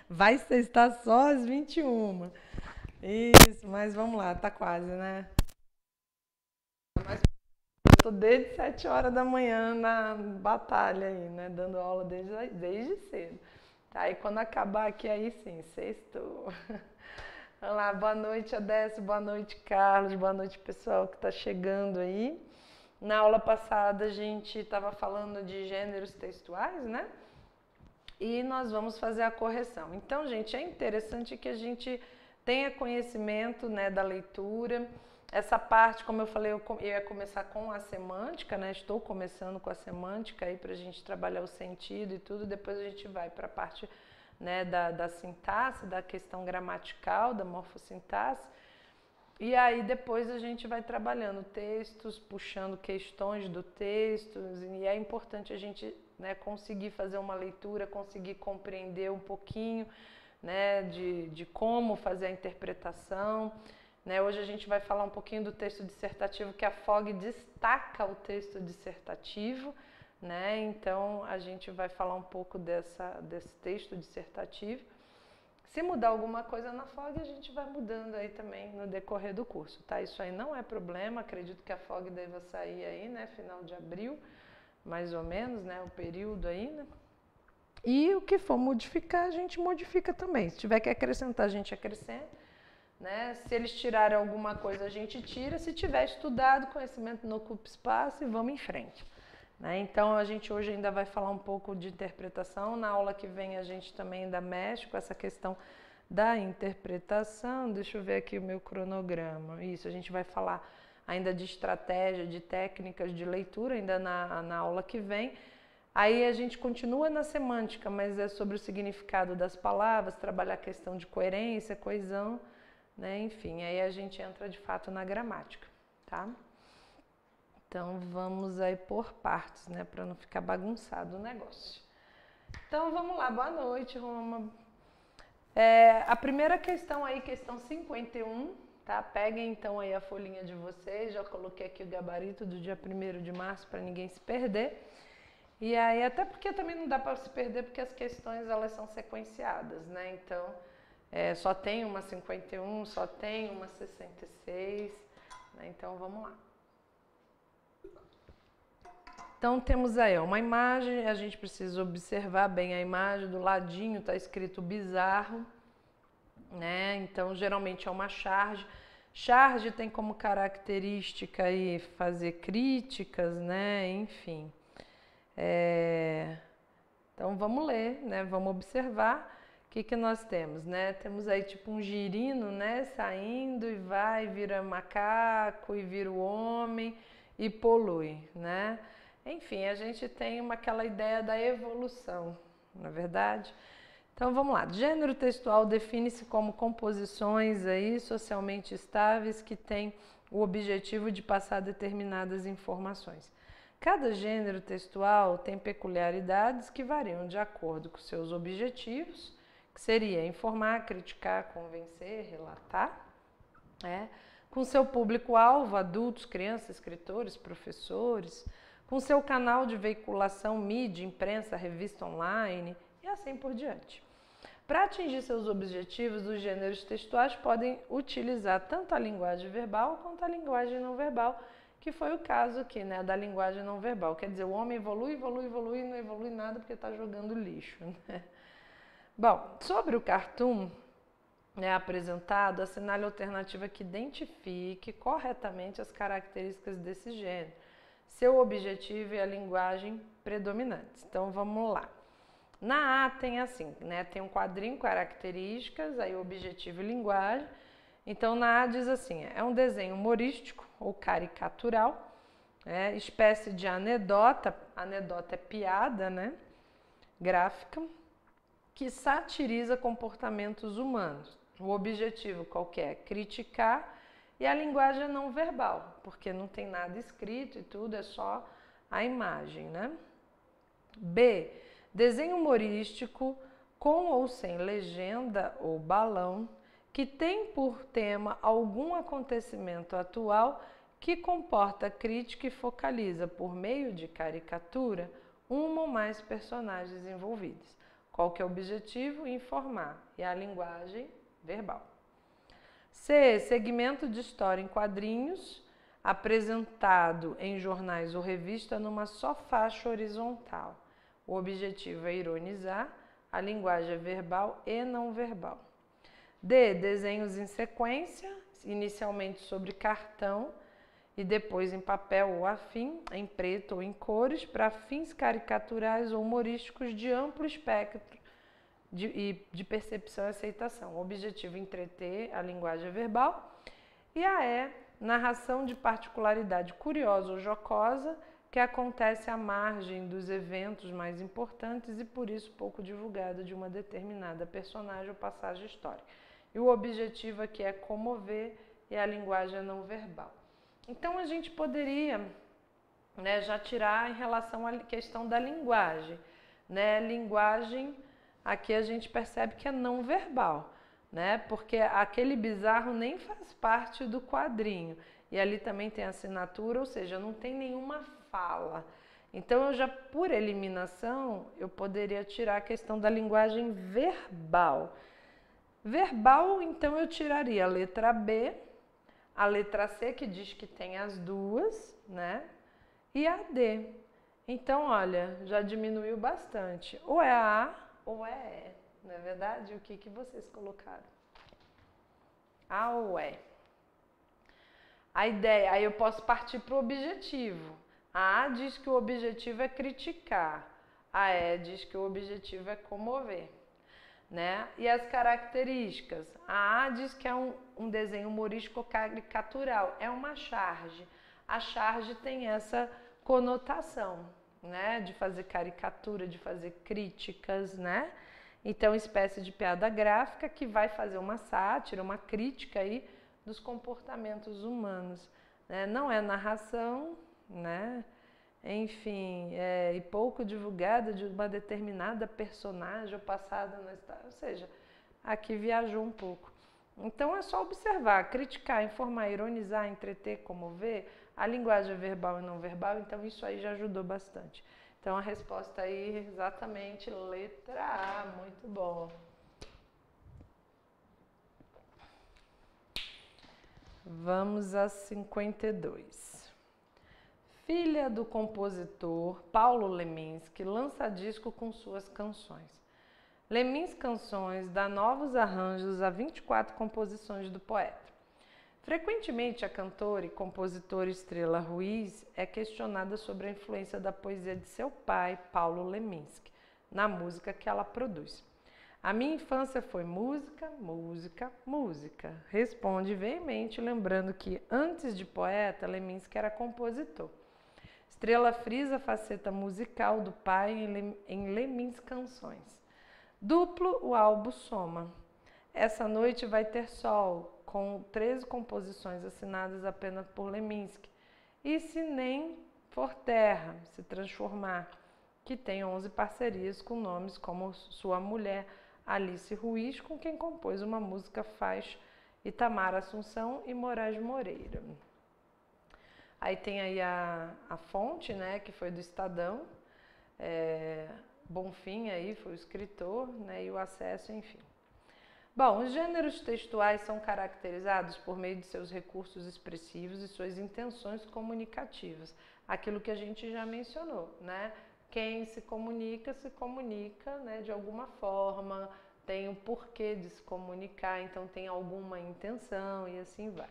Vai sextar só às 21. Isso, mas vamos lá, tá quase, né? Eu tô desde 7 horas da manhã na batalha aí, né? Dando aula desde cedo. Tá, aí quando acabar aqui, aí sim, sextou. Vamos lá, boa noite, Adécio, boa noite, Carlos, boa noite, pessoal que tá chegando aí. Na aula passada a gente estava falando de gêneros textuais, né? E nós vamos fazer a correção. Então, gente, é interessante que a gente tenha conhecimento, né, da leitura. Essa parte, como eu falei, eu ia começar com a semântica, né? Estou começando com a semântica aí para a gente trabalhar o sentido e tudo. Depois a gente vai para a parte, né, da sintaxe, da questão gramatical, da morfossintaxe. E aí depois a gente vai trabalhando textos, puxando questões do texto, e é importante a gente, né, conseguir fazer uma leitura, conseguir compreender um pouquinho, né, de como fazer a interpretação. Né? Hoje a gente vai falar um pouquinho do texto dissertativo, que a Fogg destaca o texto dissertativo, né? Então a gente vai falar um pouco desse texto dissertativo. Se mudar alguma coisa na Fogg, a gente vai mudando aí também no decorrer do curso, tá? Isso aí não é problema, acredito que a Fogg deva sair aí, né? Final de abril, mais ou menos, né? O período aí, né? E o que for modificar, a gente modifica também. Se tiver que acrescentar, a gente acrescenta, né? Se eles tirarem alguma coisa, a gente tira. Se tiver estudado, conhecimento não ocupa espaço e vamos em frente. Né? Então, a gente hoje ainda vai falar um pouco de interpretação. Na aula que vem, a gente também ainda mexe com essa questão da interpretação. Deixa eu ver aqui o meu cronograma. Isso, a gente vai falar ainda de estratégia, de técnicas de leitura, ainda na aula que vem. Aí a gente continua na semântica, mas é sobre o significado das palavras, trabalhar a questão de coerência, coesão, né? Enfim, aí a gente entra de fato na gramática, tá? Então vamos aí por partes, né, para não ficar bagunçado o negócio. Então vamos lá, boa noite, Roma. A primeira questão aí, questão 51, tá? Peguem então aí a folhinha de vocês, já coloquei aqui o gabarito do dia 1º de março para ninguém se perder. E aí, até porque também não dá para se perder, porque as questões elas são sequenciadas, né? Então, só tem uma 51, só tem uma 66, né? Então vamos lá. Então temos aí uma imagem, a gente precisa observar bem a imagem, do ladinho está escrito bizarro, né? Então geralmente é uma charge. Charge tem como característica aí fazer críticas, né? Enfim. Então vamos ler, né? Vamos observar o que nós temos, né? Temos aí tipo um girino, né? Saindo e vai, vira macaco e vira o homem e polui, né? Enfim, a gente tem aquela ideia da evolução, na verdade. Então vamos lá. Gênero textual define-se como composições aí socialmente estáveis que têm o objetivo de passar determinadas informações. Cada gênero textual tem peculiaridades que variam de acordo com seus objetivos, que seria informar, criticar, convencer, relatar, com seu público-alvo, adultos, crianças, escritores, professores, com seu canal de veiculação, mídia, imprensa, revista online e assim por diante. Para atingir seus objetivos, os gêneros textuais podem utilizar tanto a linguagem verbal quanto a linguagem não verbal, que foi o caso aqui, né, da linguagem não verbal. Quer dizer, o homem evolui, evolui, evolui e não evolui nada porque está jogando lixo. Né? Bom, sobre o cartoon apresentado, assinale a alternativa que identifique corretamente as características desse gênero. Seu objetivo é a linguagem predominante. Então, vamos lá. Na A tem assim, né? Tem um quadrinho, características, aí objetivo e linguagem. Então, na A diz assim, é um desenho humorístico ou caricatural, espécie de anedota é piada, né? Gráfica, que satiriza comportamentos humanos. O objetivo qualquer é criticar e a linguagem é não verbal, porque não tem nada escrito e tudo, é só a imagem, né? B, desenho humorístico com ou sem legenda ou balão, que tem por tema algum acontecimento atual que comporta crítica e focaliza, por meio de caricatura, uma ou mais personagens envolvidos. Qual que é o objetivo? Informar. E a linguagem verbal. C. Segmento de história em quadrinhos, apresentado em jornais ou revista numa só faixa horizontal. O objetivo é ironizar, a linguagem é verbal e não verbal. D. Desenhos em sequência, inicialmente sobre cartão e depois em papel ou afim, em preto ou em cores, para fins caricaturais ou humorísticos de amplo espectro de percepção e aceitação. O objetivo é entreter, a linguagem é verbal. E a E. Narração de particularidade curiosa ou jocosa que acontece à margem dos eventos mais importantes e por isso pouco divulgada de uma determinada personagem ou passagem histórica. E o objetivo aqui é comover e a linguagem é não verbal. Então a gente poderia, né, já tirar em relação à questão da linguagem. Né? Linguagem, aqui a gente percebe que é não verbal. Né? Porque aquele bizarro nem faz parte do quadrinho. E ali também tem assinatura, ou seja, não tem nenhuma fala. Então, eu já, por eliminação, eu poderia tirar a questão da linguagem verbal. Verbal, então, eu tiraria a letra B, a letra C, que diz que tem as duas, né? E a D. Então, olha, já diminuiu bastante. Ou é a A ou é E. Não é verdade? O que vocês colocaram? A ou E? A ideia, aí eu posso partir para o objetivo. A A diz que o objetivo é criticar. A E diz que o objetivo é comover. Né? E as características? A A diz que é um desenho humorístico caricatural. É uma charge. A charge tem essa conotação, né? De fazer caricatura, de fazer críticas, né? Então, espécie de piada gráfica que vai fazer uma sátira, uma crítica aí dos comportamentos humanos. Né? Não é narração, né? Enfim, e pouco divulgada de uma determinada personagem ou passada na história. Ou seja, aqui viajou um pouco. Então, é só observar, criticar, informar, ironizar, entreter, comover, a linguagem verbal e não verbal, então isso aí já ajudou bastante. Então, a resposta aí é exatamente letra A, muito bom. Vamos a 52. Filha do compositor Paulo Leminski, lança disco com suas canções. Leminski Canções dá novos arranjos a 24 composições do poeta. Frequentemente, a cantora e compositora Estrela Ruiz é questionada sobre a influência da poesia de seu pai, Paulo Leminski, na música que ela produz. A minha infância foi música, música, música. Responde veemente, lembrando que, antes de poeta, Leminski era compositor. Estrela frisa a faceta musical do pai em Leminski Canções. Duplo, o álbum soma. Essa noite vai ter sol, com 13 composições assinadas apenas por Leminski. E se nem for terra, se transformar, que tem 11 parcerias com nomes como sua mulher Alice Ruiz, com quem compôs uma música faixa Itamar Assunção e Moraes Moreira. Aí tem aí a fonte, né, que foi do Estadão, Bonfim aí foi o escritor, né, e o acesso, enfim. Bom, os gêneros textuais são caracterizados por meio de seus recursos expressivos e suas intenções comunicativas. Aquilo que a gente já mencionou, né? Quem se comunica, né, de alguma forma, tem um porquê de se comunicar, então tem alguma intenção e assim vai.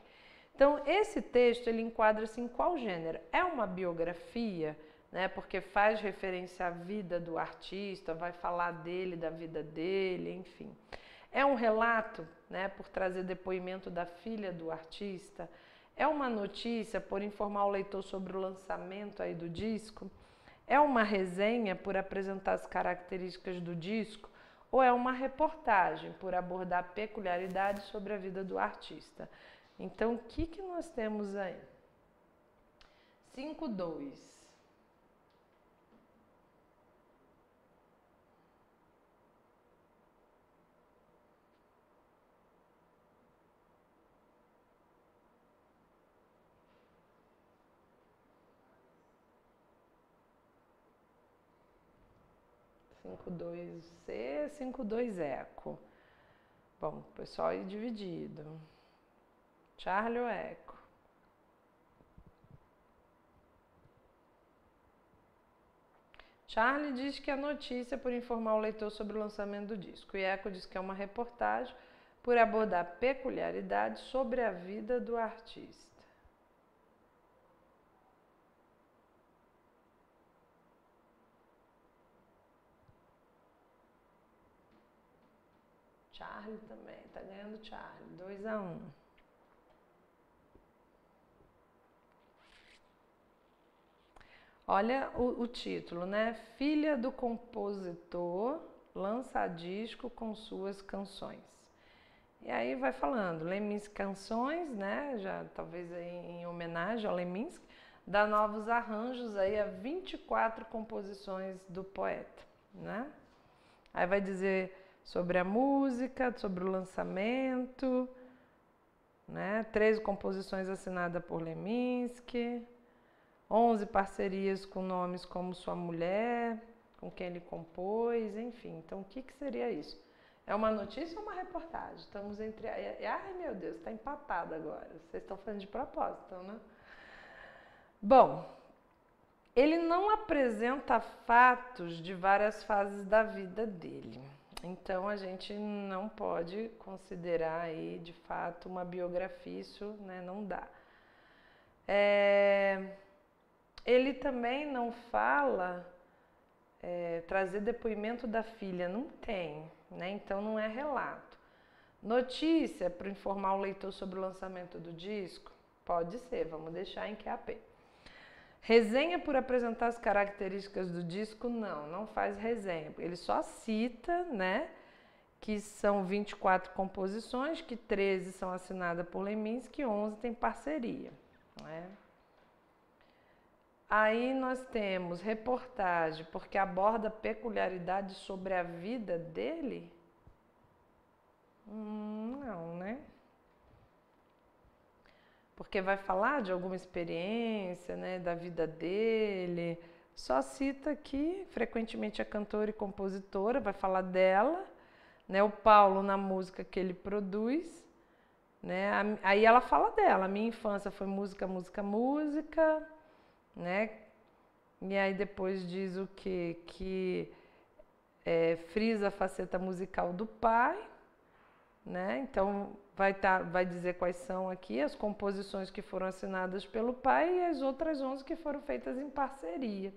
Então, esse texto, ele enquadra-se em qual gênero? É uma biografia, né, porque faz referência à vida do artista, vai falar dele, da vida dele, enfim. É um relato, né, por trazer depoimento da filha do artista? É uma notícia por informar o leitor sobre o lançamento aí do disco? É uma resenha por apresentar as características do disco? Ou é uma reportagem por abordar peculiaridades sobre a vida do artista? Então, o que nós temos aí? 5.2. 52C, 52 eco. Bom, o pessoal aí dividido. Charlie ou eco? Charlie diz que é notícia por informar o leitor sobre o lançamento do disco. E eco diz que é uma reportagem por abordar peculiaridades sobre a vida do artista. Charlie também, tá ganhando Charlie, 2-1. Olha o título, né? Filha do compositor lança disco com suas canções. E aí vai falando, Leminski Canções, né? Já talvez aí em homenagem ao Leminski, dá novos arranjos aí a 24 composições do poeta, né? Aí vai dizer sobre a música, sobre o lançamento, né? 13 composições assinadas por Leminski, 11 parcerias com nomes como Sua Mulher, com quem ele compôs, enfim. Então, o que seria isso? É uma notícia ou uma reportagem? Estamos entre... Ai, meu Deus, está empatado agora. Vocês estão fazendo de propósito, né? Bom, ele não apresenta fatos de várias fases da vida dele. Então, a gente não pode considerar aí, de fato, uma biografia, isso, né, não dá. Ele também não fala trazer depoimento da filha, não tem, né? Então não é relato. Notícia para informar o leitor sobre o lançamento do disco? Pode ser, vamos deixar em QAP. Resenha por apresentar as características do disco? Não faz resenha. Ele só cita, né, que são 24 composições, que 13 são assinadas por Leminski e 11 tem parceria, né? Aí nós temos reportagem, porque aborda peculiaridades sobre a vida dele? Não, né? Porque vai falar de alguma experiência, né, da vida dele. Só cita que frequentemente é cantora e compositora, vai falar dela, né? O Paulo na música que ele produz, né? Aí ela fala dela, a minha infância foi música, né? E aí depois diz o quê? Que frisa a faceta musical do pai, né? Então vai dizer quais são aqui as composições que foram assinadas pelo pai e as outras 11 que foram feitas em parceria.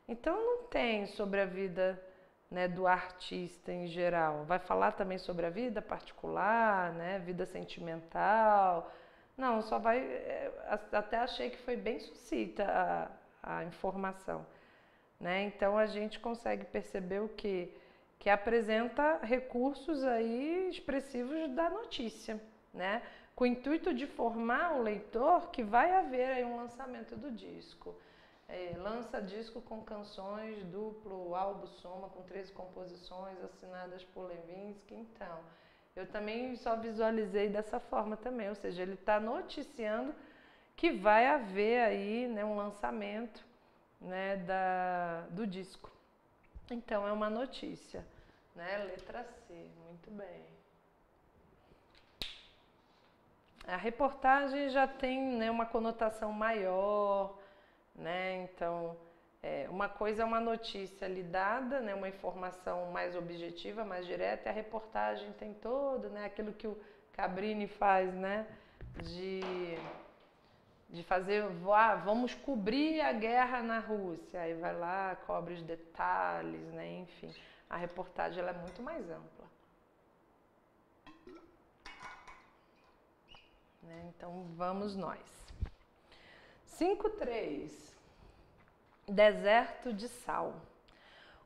Então não tem sobre a vida, né, do artista em geral. Vai falar também sobre a vida particular, né, vida sentimental. Não, só vai... Até achei que foi bem sucinta a informação, né? Então a gente consegue perceber o quê? Que apresenta recursos aí expressivos da notícia, né? Com o intuito de formar o leitor que vai haver aí um lançamento do disco. Lança disco com canções, duplo, álbum soma, com 13 composições assinadas por Leminski. Então, eu também só visualizei dessa forma também, ou seja, ele está noticiando que vai haver aí, né, um lançamento, né, do disco. Então, é uma notícia, né? Letra C, muito bem. A reportagem já tem, né, uma conotação maior, né? Então, uma coisa é uma notícia ali dada, né, uma informação mais objetiva, mais direta, e a reportagem tem todo, né, aquilo que o Cabrini faz, né, de fazer, vamos cobrir a guerra na Rússia, aí vai lá, cobre os detalhes, né, enfim. A reportagem ela é muito mais ampla. Né, então vamos nós. 5.3. Deserto de sal.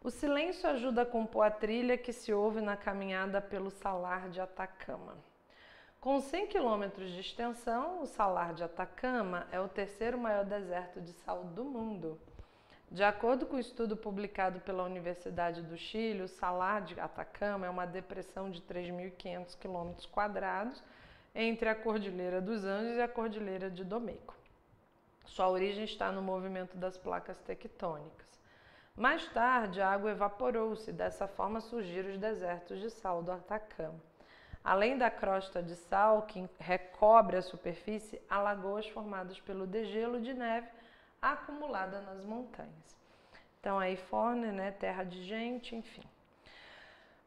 O silêncio ajuda a compor a trilha que se ouve na caminhada pelo Salar de Atacama. Com 100 quilômetros de extensão, o Salar de Atacama é o terceiro maior deserto de sal do mundo. De acordo com o estudo publicado pela Universidade do Chile, o Salar de Atacama é uma depressão de 3.500 km² entre a Cordilheira dos Andes e a Cordilheira de Domeyko. Sua origem está no movimento das placas tectônicas. Mais tarde, a água evaporou-se, dessa forma surgiram os desertos de sal do Atacama. Além da crosta de sal que recobre a superfície, há lagoas formadas pelo degelo de neve acumulada nas montanhas. Então, aí Forner, né, terra de gente, enfim.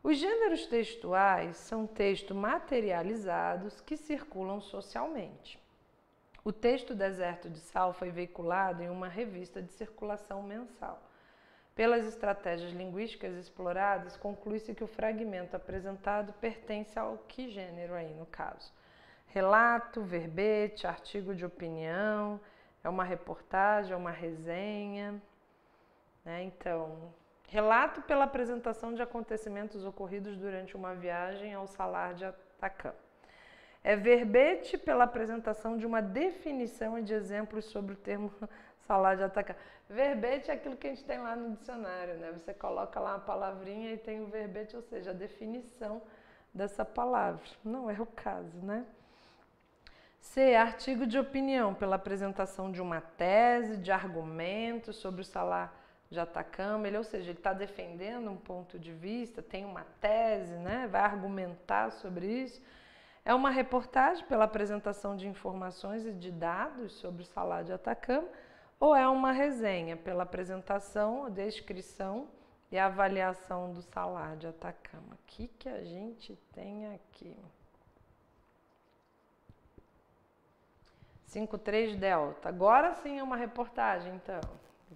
Os gêneros textuais são textos materializados que circulam socialmente. O texto Deserto de Sal foi veiculado em uma revista de circulação mensal. Pelas estratégias linguísticas exploradas, conclui-se que o fragmento apresentado pertence ao que gênero aí no caso? Relato, verbete, artigo de opinião, é uma reportagem, é uma resenha, né? Então, relato pela apresentação de acontecimentos ocorridos durante uma viagem ao Salar de Atacama. É verbete pela apresentação de uma definição e de exemplos sobre o termo Salar de Atacama. Verbete é aquilo que a gente tem lá no dicionário, né? Você coloca lá uma palavrinha e tem o verbete, ou seja, a definição dessa palavra. Não é o caso, né? C. Artigo de opinião pela apresentação de uma tese, de argumentos sobre o Salar de Atacama, ou seja, ele está defendendo um ponto de vista, tem uma tese, né? Vai argumentar sobre isso. É uma reportagem pela apresentação de informações e de dados sobre o Salar de Atacama, ou é uma resenha pela apresentação, descrição e avaliação do Salar de Atacama. O que a gente tem aqui? 5.3 delta. Agora sim é uma reportagem, então.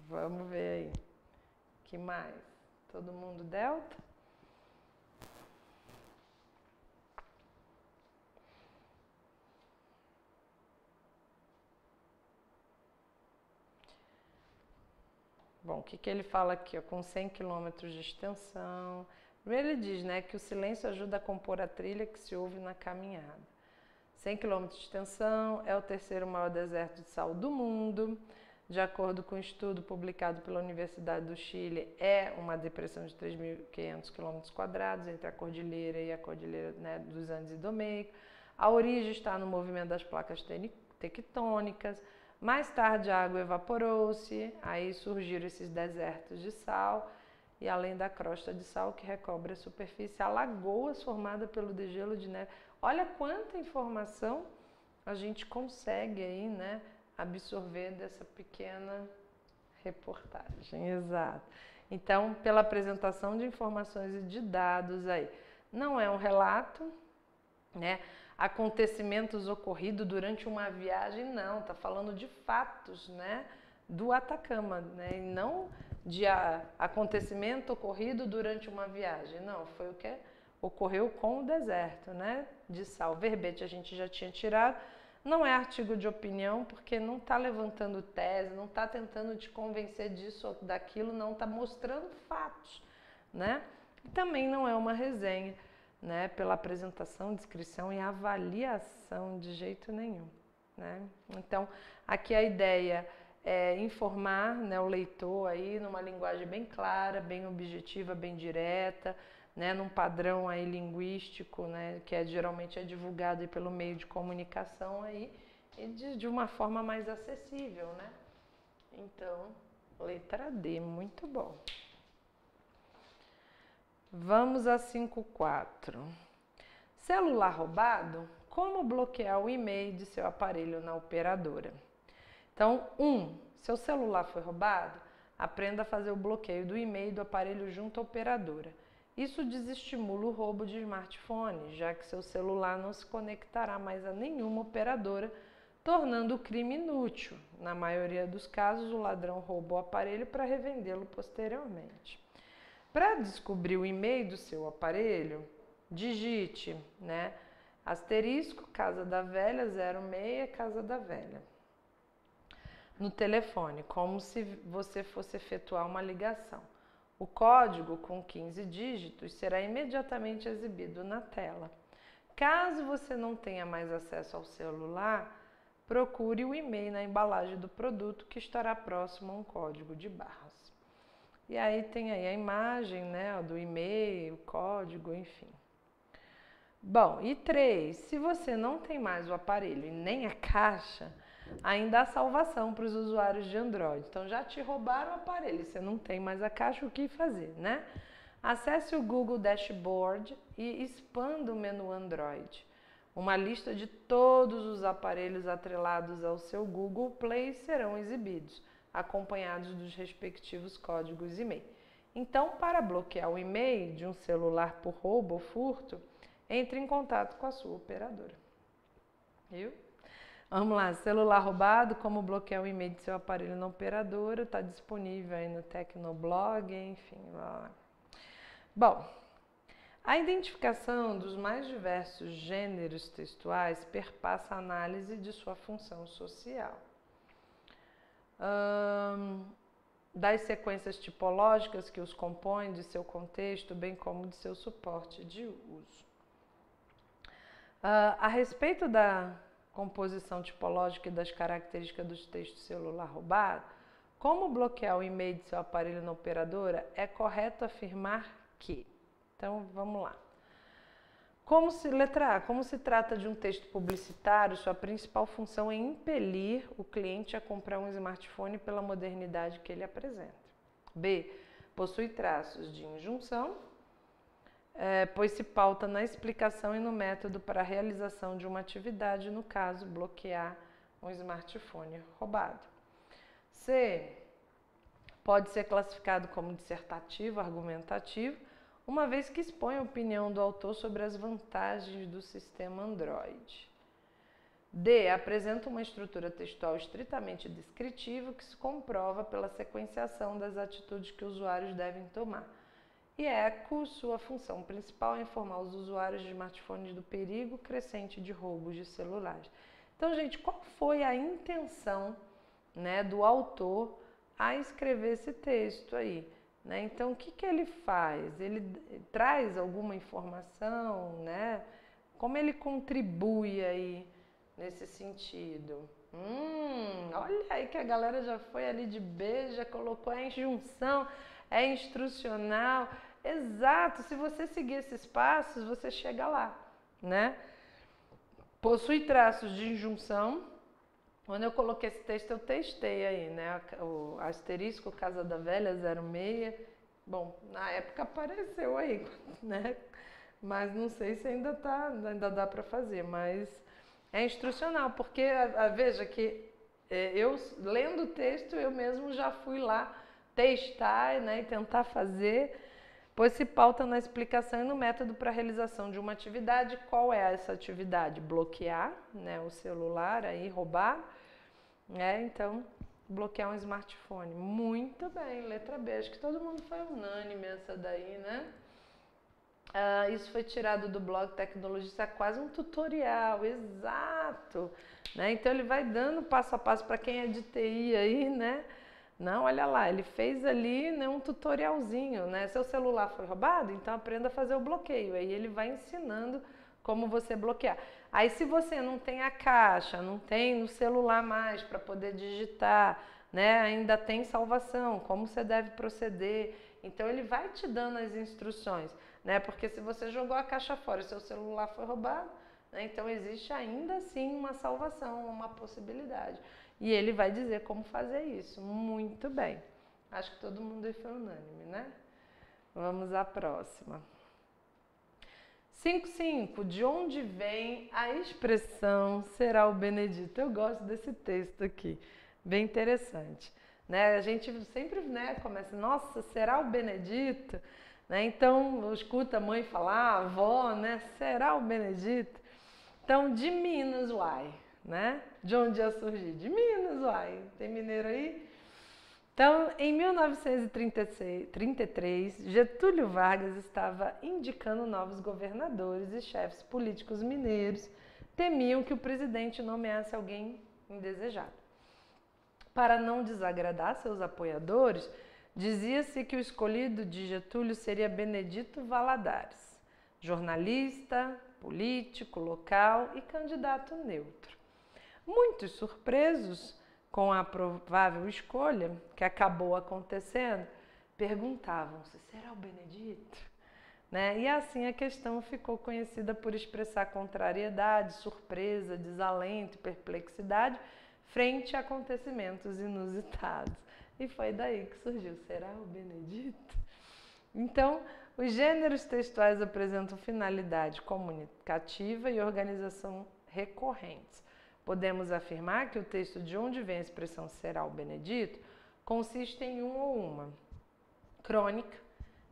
Vamos ver aí. Que mais? Todo mundo delta? Bom, o que ele fala aqui? Ó, com 100 km de extensão. Primeiro ele diz, né, que o silêncio ajuda a compor a trilha que se ouve na caminhada. 100 km de extensão, é o terceiro maior deserto de sal do mundo. De acordo com um estudo publicado pela Universidade do Chile, é uma depressão de 3.500 km² entre a cordilheira e a cordilheira, né, dos Andes e do Meio. A origem está no movimento das placas tectônicas. Mais tarde a água evaporou-se, aí surgiram esses desertos de sal e além da crosta de sal que recobre a superfície, há lagoas formadas pelo degelo de neve. Olha quanta informação a gente consegue aí, né, absorver dessa pequena reportagem. Exato. Então, pela apresentação de informações e de dados aí, não é um relato, né? Acontecimentos ocorridos durante uma viagem, não, está falando de fatos, né, do Atacama, né, e não de acontecimento ocorrido durante uma viagem, não, foi o que ocorreu com o deserto, né, de sal. Verbete a gente já tinha tirado, não é artigo de opinião, porque não está levantando tese, não está tentando te convencer disso ou daquilo, não está mostrando fatos, né, e também não é uma resenha, né, pela apresentação, descrição e avaliação de jeito nenhum, né? Então, aqui a ideia é informar, né, o leitor aí numa linguagem bem clara, bem objetiva, bem direta, né, num padrão aí linguístico, né, que geralmente é divulgado aí pelo meio de comunicação aí e de uma forma mais acessível, né? Então, letra D, muito bom. Vamos a 5.4. Celular roubado? Como bloquear o e-mail de seu aparelho na operadora? Então, seu celular foi roubado? Aprenda a fazer o bloqueio do e-mail do aparelho junto à operadora. Isso desestimula o roubo de smartphone, já que seu celular não se conectará mais a nenhuma operadora, tornando o crime inútil. Na maioria dos casos, o ladrão rouba o aparelho para revendê-lo posteriormente. Para descobrir o e-mail do seu aparelho, digite, né, asterisco, Casa da Velha, 06, Casa da Velha. No telefone, como se você fosse efetuar uma ligação. O código com 15 dígitos será imediatamente exibido na tela. Caso você não tenha mais acesso ao celular, procure o e-mail na embalagem do produto que estará próximo a um código de barras. E aí tem aí a imagem, né, do e-mail, o código, enfim. Bom, e 3, se você não tem mais o aparelho e nem a caixa, ainda há salvação para os usuários de Android. Então já te roubaram o aparelho, você não tem mais a caixa, o que fazer, né? Acesse o Google Dashboard e expanda o menu Android. Uma lista de todos os aparelhos atrelados ao seu Google Play serão exibidos, acompanhados dos respectivos códigos e-mail. Então, para bloquear o e-mail de um celular por roubo ou furto, entre em contato com a sua operadora. Viu? Vamos lá, celular roubado, como bloquear o e-mail de seu aparelho na operadora, está disponível aí no Tecnoblog, enfim, lá. Bom, a identificação dos mais diversos gêneros textuais perpassa a análise de sua função social. Das sequências tipológicas que os compõem, de seu contexto, bem como de seu suporte de uso. A respeito da composição tipológica e das características dos textos celular roubado, como bloquear o e-mail de seu aparelho na operadora, é correto afirmar que... Então, vamos lá. Letra A, como se trata de um texto publicitário, sua principal função é impelir o cliente a comprar um smartphone pela modernidade que ele apresenta. B, possui traços de injunção, pois se pauta na explicação e no método para a realização de uma atividade, no caso, bloquear um smartphone roubado. C, pode ser classificado como dissertativo, argumentativo, uma vez que expõe a opinião do autor sobre as vantagens do sistema Android. D, apresenta uma estrutura textual estritamente descritiva que se comprova pela sequenciação das atitudes que usuários devem tomar. E ECO, sua função principal é informar os usuários de smartphones do perigo crescente de roubos de celulares. Então, gente, qual foi a intenção, né, do autor a escrever esse texto aí? Né? Então, o que ele faz? Ele traz alguma informação, né? Como ele contribui aí nesse sentido? Olha aí que a galera já foi ali de B, já colocou a injunção, é instrucional. Exato, se você seguir esses passos, você chega lá, né? Possui traços de injunção. Quando eu coloquei esse texto, eu testei aí, né? O asterisco Casa da Velha 06. Bom, na época apareceu aí, né? Mas não sei se ainda dá para fazer, mas é instrucional, porque veja que eu lendo o texto, eu mesmo já fui lá testar, né, e tentar fazer, pois se pauta na explicação e no método para a realização de uma atividade. Qual é essa atividade? Bloquear, né, o celular, aí roubar. Então, bloquear um smartphone. Muito bem, letra B. Acho que todo mundo foi unânime essa daí, né? Isso foi tirado do blog Tecnologista, é quase um tutorial, exato. Né? Então, ele vai dando passo a passo para quem é de TI aí, né? Não, olha lá, ele fez ali, né, um tutorialzinho, né? Seu celular foi roubado? Então, aprenda a fazer o bloqueio. Aí ele vai ensinando como você bloquear. Aí se você não tem a caixa, não tem no celular mais para poder digitar, né, ainda tem salvação, como você deve proceder. Então ele vai te dando as instruções, né, porque se você jogou a caixa fora e seu celular foi roubado, né, então existe ainda assim uma salvação, uma possibilidade. E ele vai dizer como fazer isso. Muito bem. Acho que todo mundo aí foi unânime, né? Vamos à próxima. 5.5. De onde vem a expressão será o benedito? Eu gosto desse texto aqui, bem interessante. Né? A gente sempre, né, começa, nossa, será o benedito? Né? Então, escuta a mãe falar, a avó, né, será o benedito? Então, de Minas, uai, né? De onde ia surgir? De Minas, uai. Tem mineiro aí? Então, em 1933, Getúlio Vargas estava indicando novos governadores e chefes políticos mineiros temiam que o presidente nomeasse alguém indesejado. Para não desagradar seus apoiadores, dizia-se que o escolhido de Getúlio seria Benedito Valadares, jornalista, político local e candidato neutro. Muitos surpresos com a provável escolha, que acabou acontecendo, perguntavam-se, será o Benedito? Né? E assim a questão ficou conhecida por expressar contrariedade, surpresa, desalento e perplexidade frente a acontecimentos inusitados. E foi daí que surgiu, será o Benedito? Então, os gêneros textuais apresentam finalidade comunicativa e organização recorrentes. Podemos afirmar que o texto de onde vem a expressão será o Benedito consiste em um ou uma crônica,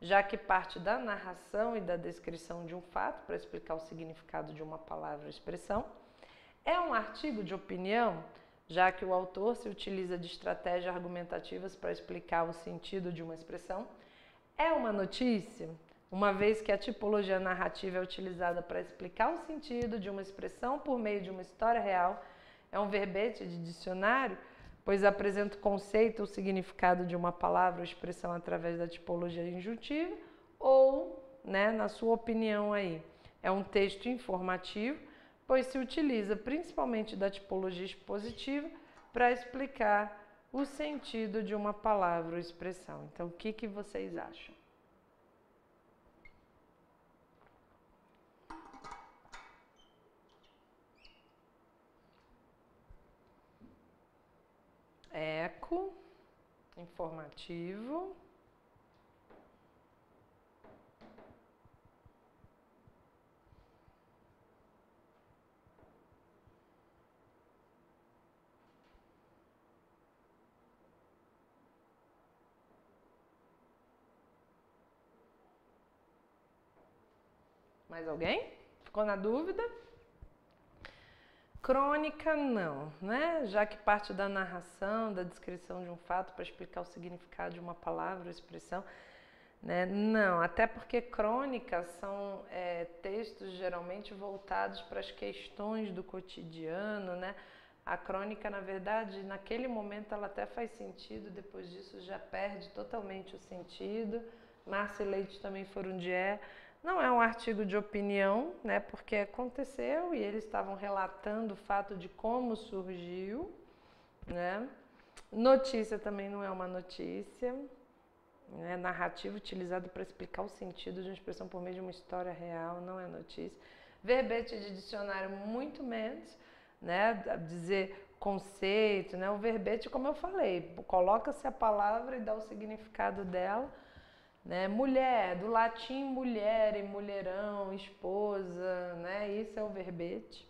já que parte da narração e da descrição de um fato para explicar o significado de uma palavra ou expressão. É um artigo de opinião, já que o autor se utiliza de estratégias argumentativas para explicar o sentido de uma expressão. É uma notícia, uma vez que a tipologia narrativa é utilizada para explicar o sentido de uma expressão por meio de uma história real. É um verbete de dicionário, pois apresenta o conceito ou significado de uma palavra ou expressão através da tipologia injuntiva, ou, na sua opinião aí, é um texto informativo, pois se utiliza principalmente da tipologia expositiva para explicar o sentido de uma palavra ou expressão. Então, o que vocês acham? Eco, informativo. Mais alguém? Ficou na dúvida? Crônica não, né? Já que parte da narração, da descrição de um fato para explicar o significado de uma palavra ou expressão, né? Não, até porque crônicas são textos geralmente voltados para as questões do cotidiano, né? A crônica, na verdade, naquele momento ela até faz sentido, depois disso já perde totalmente o sentido. Márcia e Leite também foram de Não é um artigo de opinião, né? Porque aconteceu e eles estavam relatando o fato de como surgiu, né? Notícia também não é uma notícia, né? Narrativa utilizada para explicar o sentido de uma expressão por meio de uma história real, não é notícia. Verbete de dicionário, muito menos, né? Dizer conceito, né? O verbete, como eu falei, coloca-se a palavra e dá o significado dela. Né? Mulher, do latim mulher e mulherão, esposa, né? Isso é o verbete.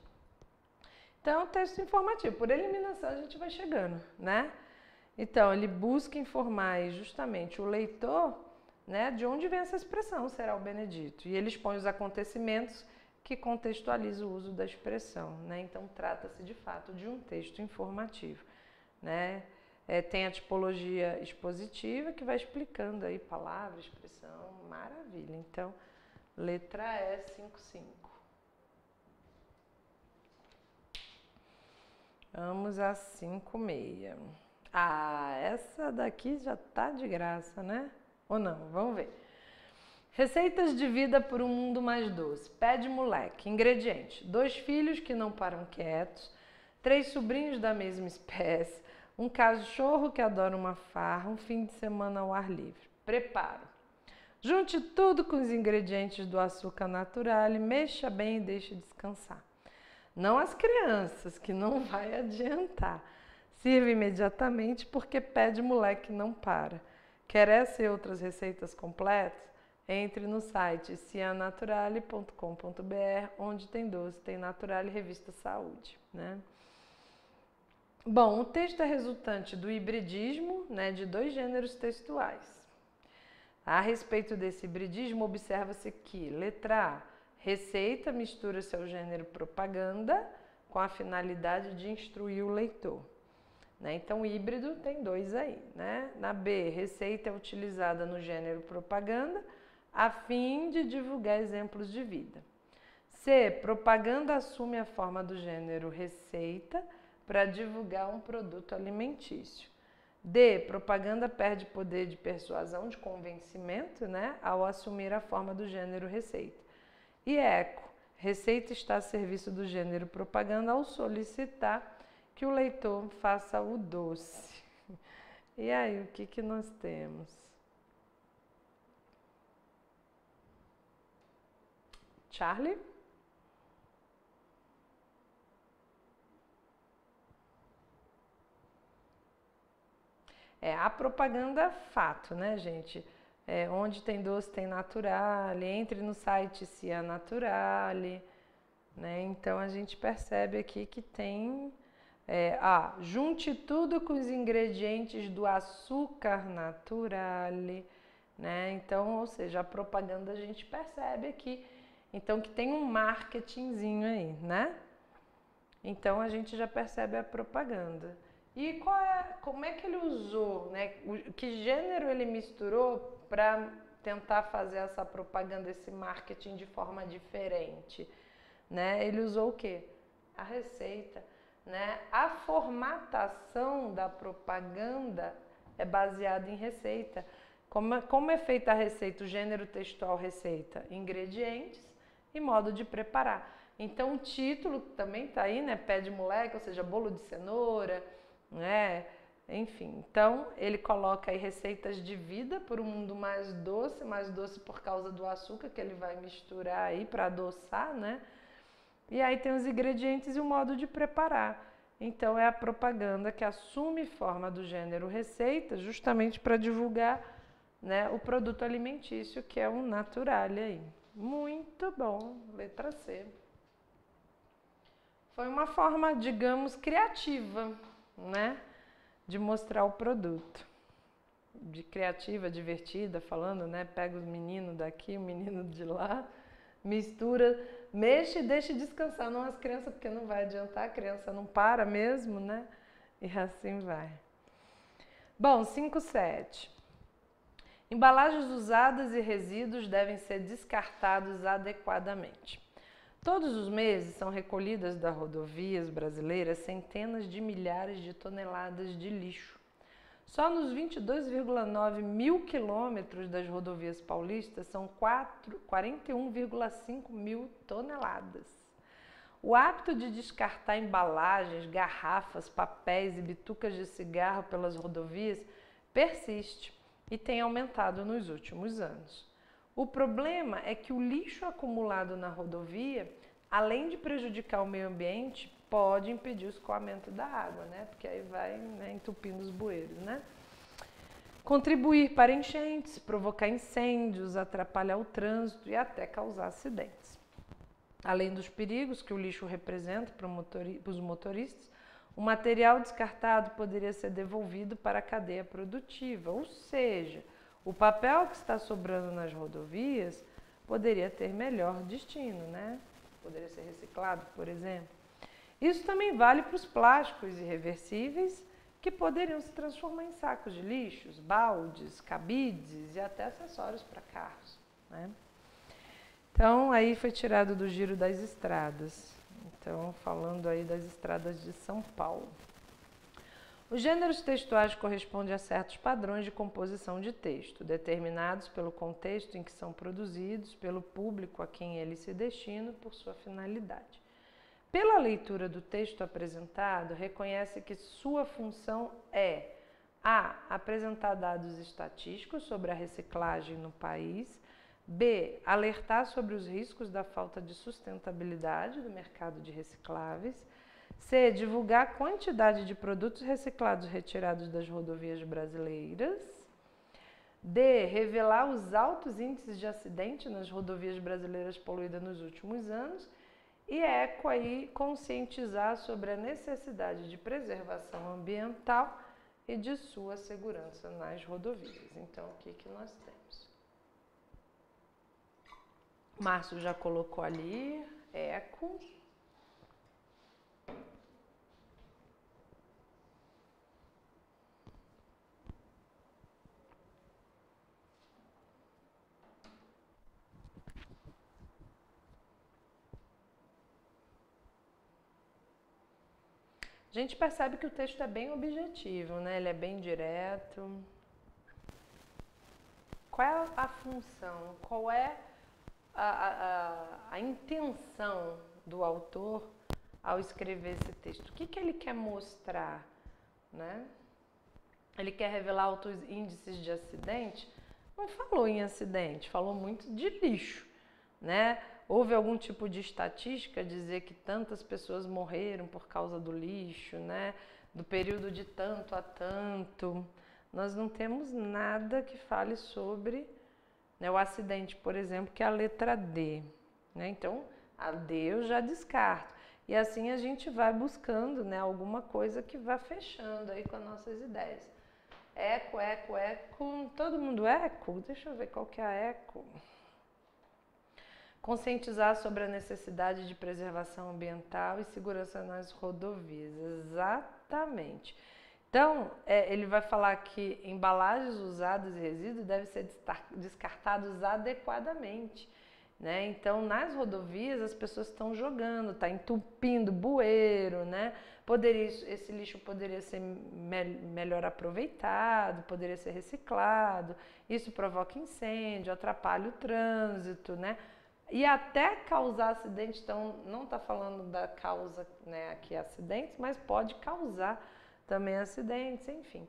Então, texto informativo, por eliminação a gente vai chegando, né? Então, ele busca informar justamente o leitor, né, de onde vem essa expressão, será o Benedito. E ele expõe os acontecimentos que contextualizam o uso da expressão, né? Então, trata-se de fato de um texto informativo, né? Tem a tipologia expositiva que vai explicando aí palavra, expressão, maravilha. Então, letra E, 5. Vamos a 5,6. Ah, essa daqui já tá de graça, né? Ou não? Vamos ver. Receitas de vida por um mundo mais doce. Pé de moleque. Ingrediente: 2 filhos que não param quietos, 3 sobrinhos da mesma espécie, um cachorro que adora uma farra, um fim de semana ao ar livre. Preparo: junte tudo com os ingredientes do açúcar natural, mexa bem e deixe descansar. Não as crianças, que não vai adiantar. Sirva imediatamente porque pé de moleque não para. Quer essa e outras receitas completas? Entre no site cianaturale.com.br, onde tem doce, tem Naturale Revista Saúde, né? Bom, o texto é resultante do hibridismo, né, de 2 gêneros textuais. A respeito desse hibridismo, observa-se que, letra A, receita mistura-se ao gênero propaganda com a finalidade de instruir o leitor. Né? Então, o híbrido tem 2 aí. Né? Na B, receita é utilizada no gênero propaganda a fim de divulgar exemplos de vida. C, propaganda assume a forma do gênero receita para divulgar um produto alimentício. D, propaganda perde poder de persuasão, de convencimento, né, ao assumir a forma do gênero receita. E eco, receita está a serviço do gênero propaganda ao solicitar que o leitor faça o doce. E aí, o que nós temos? Charlie? A propaganda é fato, né, gente? Onde tem doce tem Naturale, entre no site Cia Naturale, né? Então a gente percebe aqui que tem... junte tudo com os ingredientes do açúcar Naturale, né? Então, ou seja, a propaganda a gente percebe aqui, então que tem um marketingzinho aí, né? Então a gente já percebe a propaganda. E como é que ele usou, né? Que gênero ele misturou para tentar fazer essa propaganda, esse marketing de forma diferente, né? Ele usou o quê? A receita, né? A formatação da propaganda é baseada em receita. Como é feita a receita? O gênero textual receita, ingredientes e modo de preparar. Então o título também está aí, né? Pé de moleque, ou seja, bolo de cenoura, né? Enfim, então ele coloca aí receitas de vida por um mundo mais doce por causa do açúcar que ele vai misturar aí para adoçar, né? E aí tem os ingredientes e o modo de preparar. Então é a propaganda que assume forma do gênero receita justamente para divulgar, né, o produto alimentício que é o Naturale aí. Muito bom, letra C. Foi uma forma, digamos, criativa, né, de mostrar o produto. De criativa, divertida, falando, né, pega os meninos daqui, o menino de lá, mistura, mexe e deixa descansar, não as crianças, porque não vai adiantar, a criança não para mesmo, né, e assim vai. Bom, 5.7. Embalagens usadas e resíduos devem ser descartados adequadamente. Todos os meses são recolhidas das rodovias brasileiras centenas de milhares de toneladas de lixo. Só nos 22,9 mil quilômetros das rodovias paulistas são 41,5 mil toneladas. O hábito de descartar embalagens, garrafas, papéis e bitucas de cigarro pelas rodovias persiste e tem aumentado nos últimos anos. O problema é que o lixo acumulado na rodovia, além de prejudicar o meio ambiente, pode impedir o escoamento da água, né? Porque aí vai, né, entupindo os bueiros, né? Contribuir para enchentes, provocar incêndios, atrapalhar o trânsito e até causar acidentes. Além dos perigos que o lixo representa para os motoristas, o material descartado poderia ser devolvido para a cadeia produtiva, ou seja, o papel que está sobrando nas rodovias poderia ter melhor destino, né? Poderia ser reciclado, por exemplo. Isso também vale para os plásticos irreversíveis, que poderiam se transformar em sacos de lixos, baldes, cabides e até acessórios para carros, né? Então, aí foi tirado do giro das estradas. Então, falando aí das estradas de São Paulo. Os gêneros textuais correspondem a certos padrões de composição de texto, determinados pelo contexto em que são produzidos, pelo público a quem eles se destinam, por sua finalidade. Pela leitura do texto apresentado, reconhece que sua função é a. Apresentar dados estatísticos sobre a reciclagem no país, b. Alertar sobre os riscos da falta de sustentabilidade do mercado de recicláveis, c. Divulgar a quantidade de produtos reciclados retirados das rodovias brasileiras, d. Revelar os altos índices de acidente nas rodovias brasileiras poluídas nos últimos anos, e eco aí conscientizar sobre a necessidade de preservação ambiental e de sua segurança nas rodovias. Então, o que nós temos? Márcio já colocou ali, eco. A gente percebe que o texto é bem objetivo, né? Ele é bem direto. Qual é a função? Qual é a intenção do autor ao escrever esse texto? O que ele quer mostrar, né? Ele quer revelar altos índices de acidente? Não falou em acidente, falou muito de lixo, né? Houve algum tipo de estatística dizer que tantas pessoas morreram por causa do lixo, né? Do período de tanto a tanto, nós não temos nada que fale sobre, né, o acidente, por exemplo, que é a letra D, né? Então, a D eu já descarto. E assim a gente vai buscando, né, alguma coisa que vá fechando aí com as nossas ideias. Eco, eco, eco. Todo mundo eco? Deixa eu ver qual que é a eco. Conscientizar sobre a necessidade de preservação ambiental e segurança nas rodovias. Exatamente. Então, ele vai falar que embalagens usadas e resíduos devem ser descartados adequadamente. Né? Então, nas rodovias, as pessoas estão jogando, está entupindo bueiro, né? Esse lixo poderia ser melhor aproveitado, poderia ser reciclado, isso provoca incêndio, atrapalha o trânsito, né? E até causar acidente, então não está falando da causa, né, aqui acidentes, mas pode causar também acidentes, enfim.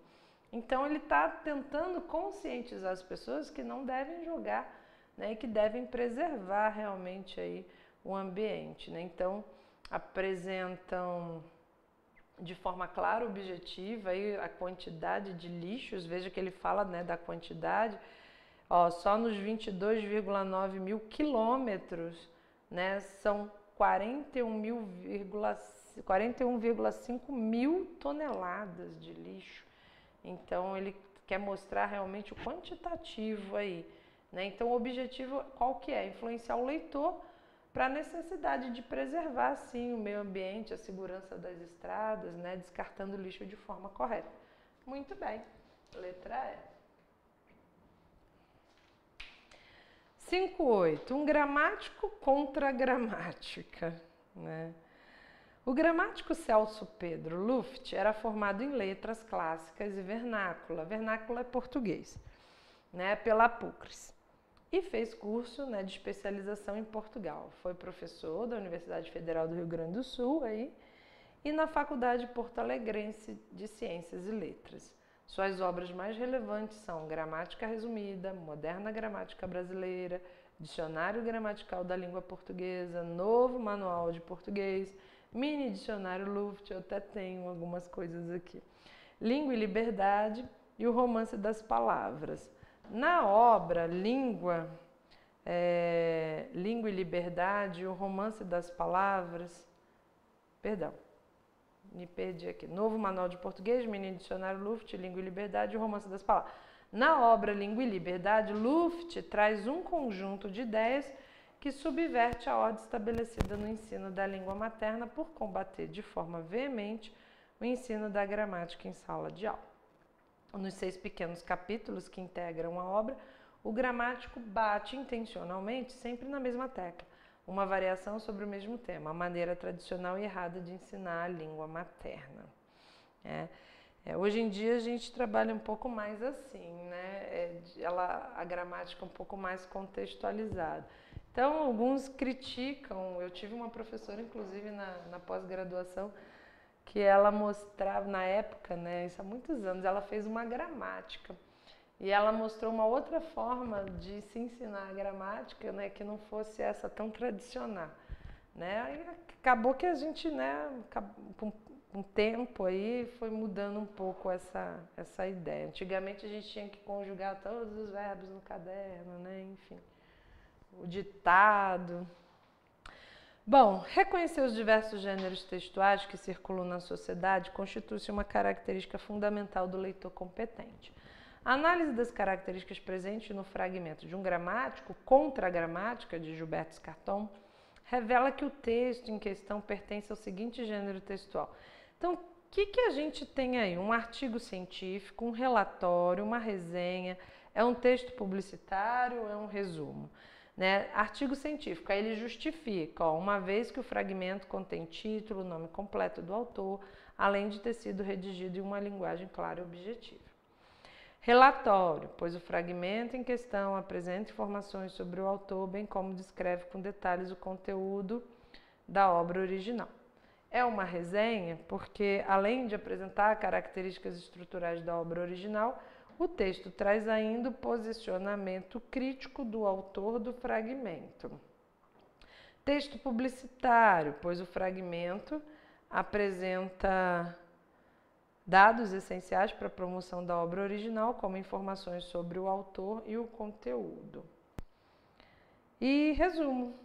Então ele está tentando conscientizar as pessoas que não devem jogar, né, e que devem preservar realmente aí o ambiente, né? Então apresentam de forma clara, objetiva, aí a quantidade de lixos, veja que ele fala, né, da quantidade. Ó, só nos 22,9 mil quilômetros, né, são 41,5 mil toneladas de lixo. Então, ele quer mostrar realmente o quantitativo aí, né? Então, o objetivo qual que é? Influenciar o leitor para a necessidade de preservar, sim, o meio ambiente, a segurança das estradas, né, descartando o lixo de forma correta. Muito bem, letra E. 5.8. Um gramático contra a gramática. Né? O gramático Celso Pedro Luft era formado em letras clássicas e vernácula. Vernácula é português, né? Pela PUCRES. E fez curso, né, de especialização em Portugal. Foi professor da Universidade Federal do Rio Grande do Sul aí, e na Faculdade Porto-Alegrense de Ciências e Letras. Suas obras mais relevantes são Gramática Resumida, Moderna Gramática Brasileira, Dicionário Gramatical da Língua Portuguesa, Novo Manual de Português, Mini Dicionário Luft, eu até tenho algumas coisas aqui, Língua e Liberdade e o Romance das Palavras. Na obra Língua e Liberdade e o Romance das Palavras, me perdi aqui. Novo Manual de Português, Mini Dicionário Luft, Língua e Liberdade e o Romance das Palavras. Na obra Língua e Liberdade, Luft traz um conjunto de ideias que subverte a ordem estabelecida no ensino da língua materna por combater de forma veemente o ensino da gramática em sala de aula. Nos 6 pequenos capítulos que integram a obra, o gramático bate intencionalmente sempre na mesma tecla, uma variação sobre o mesmo tema, a maneira tradicional e errada de ensinar a língua materna. Hoje em dia a gente trabalha um pouco mais assim, né? A gramática um pouco mais contextualizada. Então, alguns criticam, eu tive uma professora, inclusive, na pós-graduação, que ela mostrava, na época, né, isso há muitos anos, ela fez uma gramática. E ela mostrou uma outra forma de se ensinar a gramática, né, que não fosse essa tão tradicional, né? E acabou que a gente, né, com um tempo aí, foi mudando um pouco essa ideia. Antigamente a gente tinha que conjugar todos os verbos no caderno, né, enfim, o ditado. Bom, reconhecer os diversos gêneros textuais que circulam na sociedade constitui-se uma característica fundamental do leitor competente. A análise das características presentes no fragmento de um gramático contra a gramática, de Gilberto Scarton, revela que o texto em questão pertence ao seguinte gênero textual. Então, o que a gente tem aí? Um artigo científico, um relatório, uma resenha, é um texto publicitário, é um resumo? Né? Artigo científico, aí ele justifica, uma vez que o fragmento contém título, nome completo do autor, além de ter sido redigido em uma linguagem clara e objetiva. Relatório, pois o fragmento em questão apresenta informações sobre o autor, bem como descreve com detalhes o conteúdo da obra original. É uma resenha porque, além de apresentar características estruturais da obra original, o texto traz ainda o posicionamento crítico do autor do fragmento. Texto publicitário, pois o fragmento apresenta dados essenciais para a promoção da obra original, como informações sobre o autor e o conteúdo. E resumo,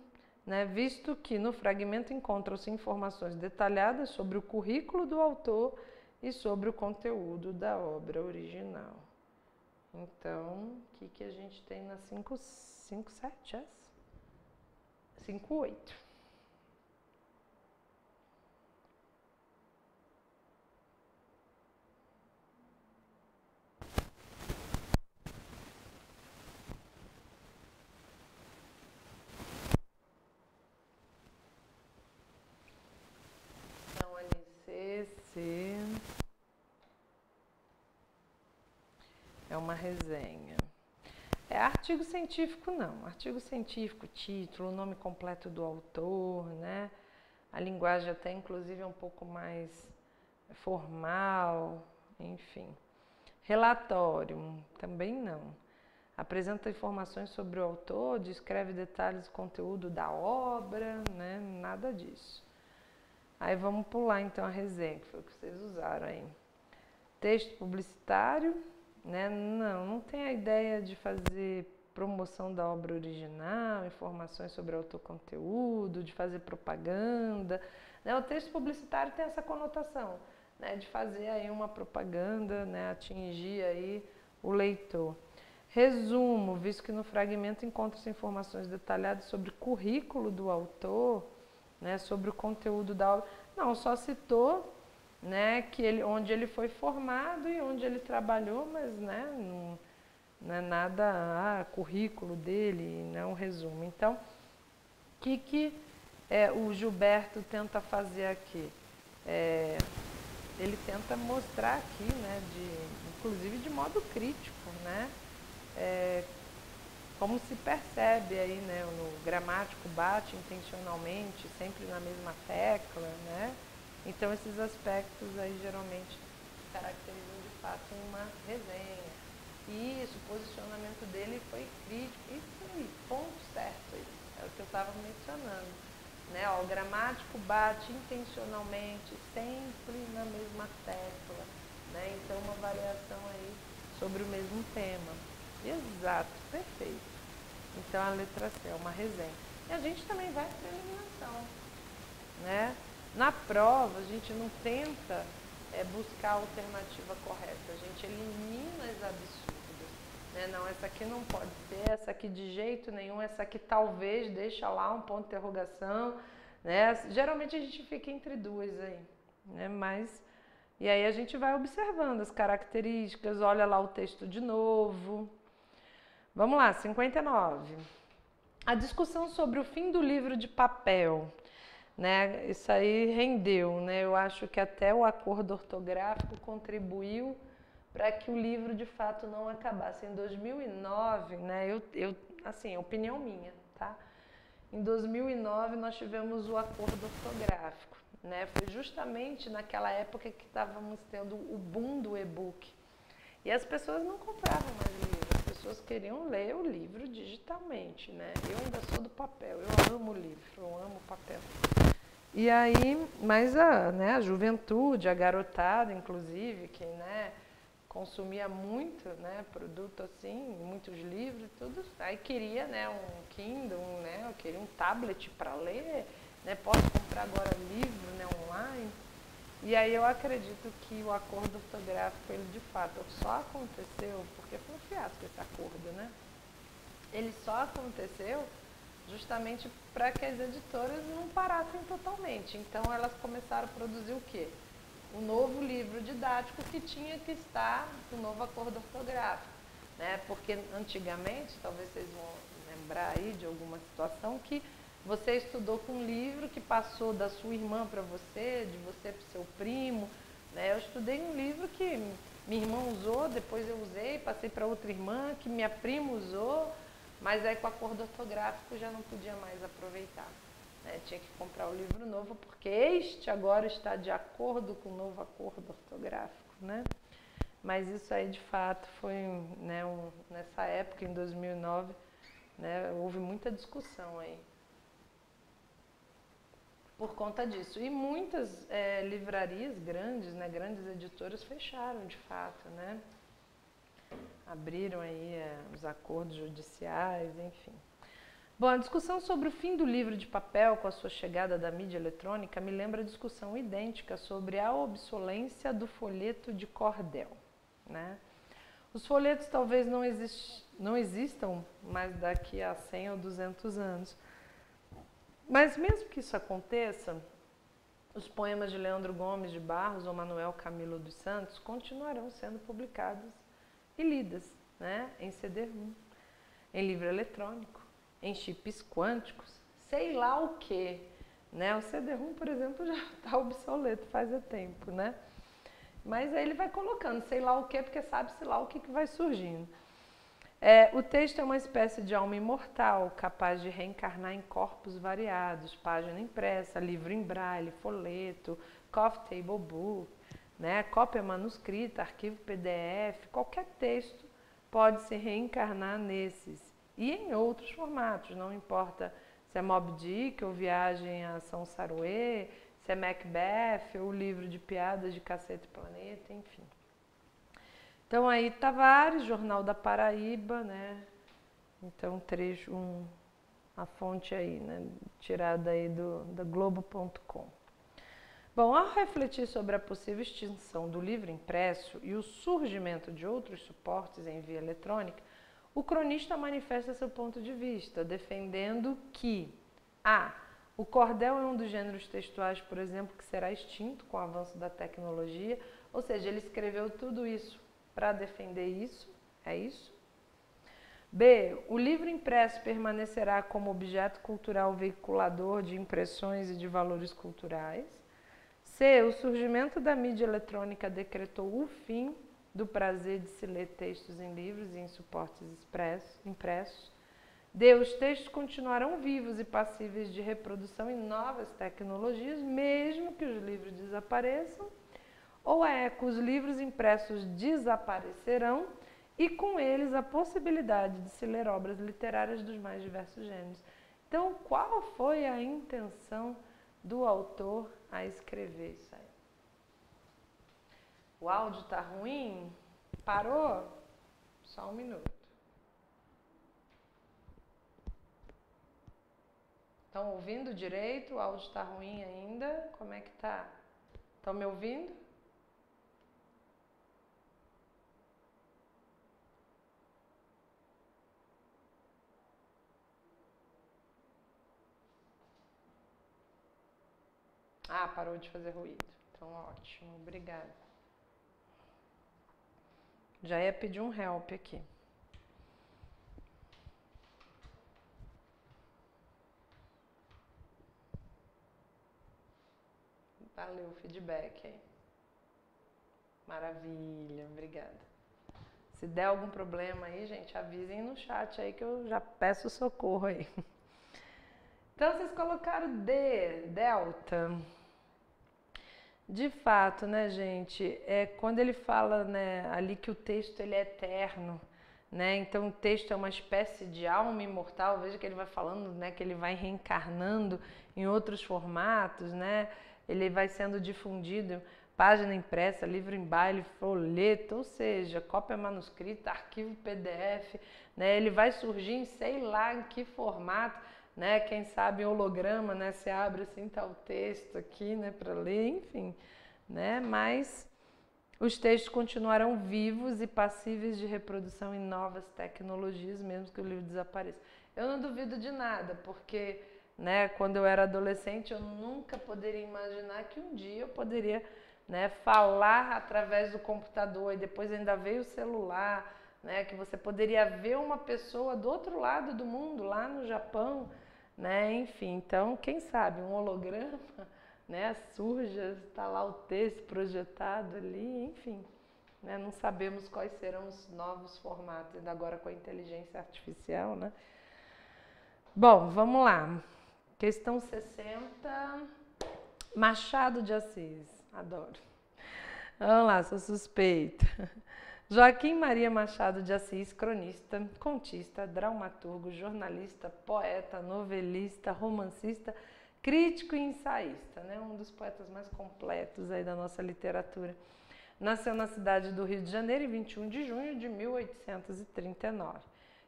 né? Visto que no fragmento encontram-se informações detalhadas sobre o currículo do autor e sobre o conteúdo da obra original. Então, o que a gente tem na 5.7? 5.8. Então, LCC é uma resenha. Artigo científico não. Artigo científico, título, nome completo do autor, né? A linguagem até inclusive é um pouco mais formal, enfim. Relatório, também não. Apresenta informações sobre o autor, descreve detalhes do conteúdo da obra, né? Nada disso. Aí vamos pular então a resenha, que foi o que vocês usaram aí. Texto publicitário, né? Não tem a ideia de fazer promoção da obra original, informações sobre o autor-conteúdo, de fazer propaganda, né? O texto publicitário tem essa conotação, né? De fazer aí uma propaganda, né? Atingir aí o leitor. Resumo, visto que no fragmento encontram-se informações detalhadas sobre o currículo do autor, né? Sobre o conteúdo da obra. Não, só citou, né, onde ele foi formado e onde ele trabalhou, mas, né, não é nada, currículo dele, não é um resumo. Então, o que o Gilberto tenta fazer aqui? Ele tenta mostrar aqui, né, inclusive de modo crítico, né, como se percebe aí, né, no gramático bate intencionalmente, sempre na mesma tecla, né? Então, esses aspectos aí geralmente caracterizam de fato uma resenha. E isso, o posicionamento dele foi crítico. Isso aí, ponto certo aí. É o que eu estava mencionando. Né? O gramático bate intencionalmente, sempre na mesma tecla. Né? Então, uma variação aí sobre o mesmo tema. Exato, perfeito. Então, a letra C é uma resenha. E a gente também vai para a eliminação, né? Na prova, a gente não tenta buscar a alternativa correta, a gente elimina as absurdas. Né? Não, essa aqui não pode ser, essa aqui de jeito nenhum, essa aqui talvez, deixa lá um ponto de interrogação. Né? Geralmente a gente fica entre duas aí, né? E aí a gente vai observando as características, olha lá o texto de novo. Vamos lá, 59. A discussão sobre o fim do livro de papel. Né? Isso aí rendeu, né? Eu acho que até o acordo ortográfico contribuiu para que o livro de fato não acabasse. Em 2009, né? Assim, opinião minha, tá? Em 2009 nós tivemos o acordo ortográfico, né? Foi justamente naquela época que estávamos tendo o boom do e-book e as pessoas não compravam mais livro, as pessoas queriam ler o livro digitalmente, né? Eu ainda sou do papel, eu amo o livro, eu amo o papel. E aí, mas a juventude, a garotada, inclusive, que, né, consumia muito, né, produto assim, muitos livros, tudo, aí queria, né, um Kindle, né, eu queria um tablet para ler, né, posso comprar agora livro, né, online. E aí eu acredito que o acordo ortográfico, ele de fato só aconteceu, porque foi um fiasco esse acordo, né? Ele só aconteceu justamente para que as editoras não parassem totalmente. Então elas começaram a produzir o quê? Um novo livro didático que tinha que estar com um novo acordo ortográfico, né? Porque antigamente, talvez vocês vão lembrar aí de alguma situação que você estudou com um livro que passou da sua irmã para você, de você para o seu primo, né? Eu estudei um livro que minha irmã usou, depois eu usei, passei para outra irmã, que minha prima usou, mas aí com o acordo ortográfico já não podia mais aproveitar. Né? Tinha que comprar o livro novo, porque este agora está de acordo com o novo acordo ortográfico. Né? Mas isso aí de fato foi, né, nessa época, em 2009, né, houve muita discussão aí. por conta disso. E muitas livrarias grandes, né, grandes editoras fecharam de fato, né? Abriram aí os acordos judiciais, enfim. Bom, a discussão sobre o fim do livro de papel com a sua chegada da mídia eletrônica me lembra a discussão idêntica sobre a obsolência do folheto de cordel, né? Os folhetos talvez não existam mais daqui a 100 ou 200 anos. Mas mesmo que isso aconteça, os poemas de Leandro Gomes de Barros ou Manuel Camilo dos Santos continuarão sendo publicados e lidas, né, em CD-ROM, em livro eletrônico, em chips quânticos, sei lá o quê, né? O CD-ROM, por exemplo, já está obsoleto faz tempo, né? Mas aí ele vai colocando sei lá o quê, porque sabe-se lá o que vai surgindo. O texto é uma espécie de alma imortal, capaz de reencarnar em corpos variados, página impressa, livro em braille, folheto, coffee table book, né, cópia manuscrita, arquivo PDF, qualquer texto pode se reencarnar nesses e em outros formatos, não importa se é Moby Dick ou Viagem a São Saruê, se é Macbeth ou livro de piadas de Cacete Planeta, enfim. Então aí Tavares, Jornal da Paraíba, né? Então a fonte aí, né? Tirada aí da Globo.com. Bom, ao refletir sobre a possível extinção do livro impresso e o surgimento de outros suportes em via eletrônica, o cronista manifesta seu ponto de vista, defendendo que o cordel é um dos gêneros textuais, por exemplo, que será extinto com o avanço da tecnologia, ou seja, ele escreveu tudo isso para defender isso, é isso? B, o livro impresso permanecerá como objeto cultural veiculador de impressões e de valores culturais. C, o surgimento da mídia eletrônica decretou o fim do prazer de se ler textos em livros e em suportes impressos. D, os textos continuarão vivos e passíveis de reprodução em novas tecnologias, mesmo que os livros desapareçam. Ou os livros impressos desaparecerão e com eles a possibilidade de se ler obras literárias dos mais diversos gêneros. Então, qual foi a intenção do autor a escrever isso aí? O áudio tá ruim? Parou? Só um minuto. Estão ouvindo direito? O áudio tá ruim ainda? Como é que tá? Estão me ouvindo? Parou de fazer ruído. Então, ótimo. Obrigada. Já ia pedir um help aqui. Valeu o feedback aí. Maravilha, obrigada. Se der algum problema aí, gente, avisem no chat aí que eu já peço socorro aí. Então, vocês colocaram delta. De fato, né, gente, quando ele fala, né, ali que o texto ele é eterno, né, então o texto é uma espécie de alma imortal, veja que ele vai falando, né, que ele vai reencarnando em outros formatos, né, ele vai sendo difundido, página impressa, livro em braille, folheto, ou seja, cópia manuscrita, arquivo PDF, né, ele vai surgir em sei lá em que formato, né, quem sabe holograma, né, você abre assim, tá o texto aqui, né, para ler, enfim, né, mas os textos continuarão vivos e passíveis de reprodução em novas tecnologias, mesmo que o livro desapareça. Eu não duvido de nada, porque, né, quando eu era adolescente, eu nunca poderia imaginar que um dia eu poderia, né, falar através do computador, e depois ainda veio o celular, né, que você poderia ver uma pessoa do outro lado do mundo, lá no Japão, né, enfim, então, quem sabe, um holograma, né, surja, está lá o texto projetado ali, enfim, né, não sabemos quais serão os novos formatos, ainda agora com a inteligência artificial, né. Bom, vamos lá, questão 60, Machado de Assis, adoro. Vamos lá, sou suspeita. Joaquim Maria Machado de Assis, cronista, contista, dramaturgo, jornalista, poeta, novelista, romancista, crítico e ensaísta, né? Um dos poetas mais completos aí da nossa literatura. Nasceu na cidade do Rio de Janeiro em 21 de junho de 1839.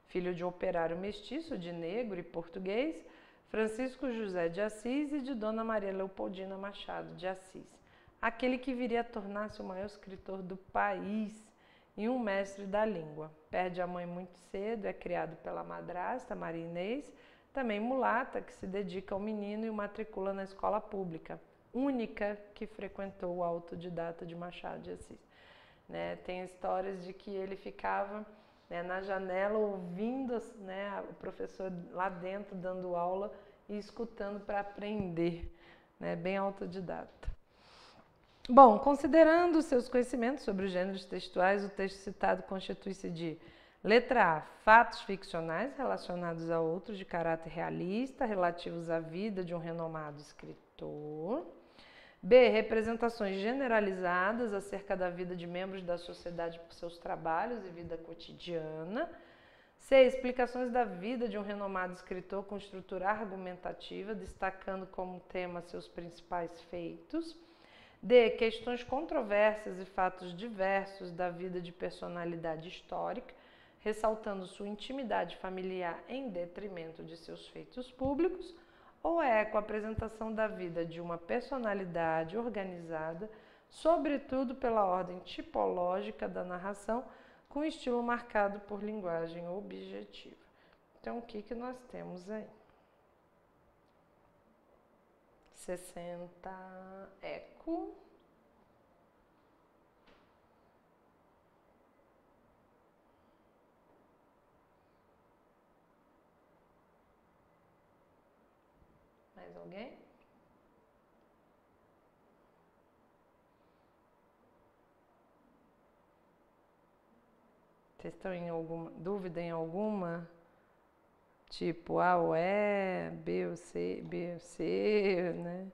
Filho de um operário mestiço de negro e português, Francisco José de Assis e de Dona Maria Leopoldina Machado de Assis. Aquele que viria a tornar-se o maior escritor do país e um mestre da língua. Perde a mãe muito cedo, é criado pela madrasta, Maria Inês, também mulata, que se dedica ao menino e o matricula na escola pública, única que frequentou o autodidata de Machado de Assis. Né? Tem histórias de que ele ficava, né, na janela ouvindo, né, o professor lá dentro dando aula e escutando para aprender, né? Bem autodidata. Bom, considerando seus conhecimentos sobre os gêneros textuais, o texto citado constitui-se de: letra A, fatos ficcionais relacionados a outros de caráter realista, relativos à vida de um renomado escritor. B, representações generalizadas acerca da vida de membros da sociedade por seus trabalhos e vida cotidiana. C, explicações da vida de um renomado escritor com estrutura argumentativa, destacando como tema seus principais feitos. D, questões controversas e fatos diversos da vida de personalidade histórica, ressaltando sua intimidade familiar em detrimento de seus feitos públicos. Ou é com a apresentação da vida de uma personalidade organizada, sobretudo pela ordem tipológica da narração, com estilo marcado por linguagem objetiva. Então, o que nós temos aí? 60 eco. Mais alguém? Vocês estão em alguma dúvida em alguma? Tipo A ou E, B ou C, né?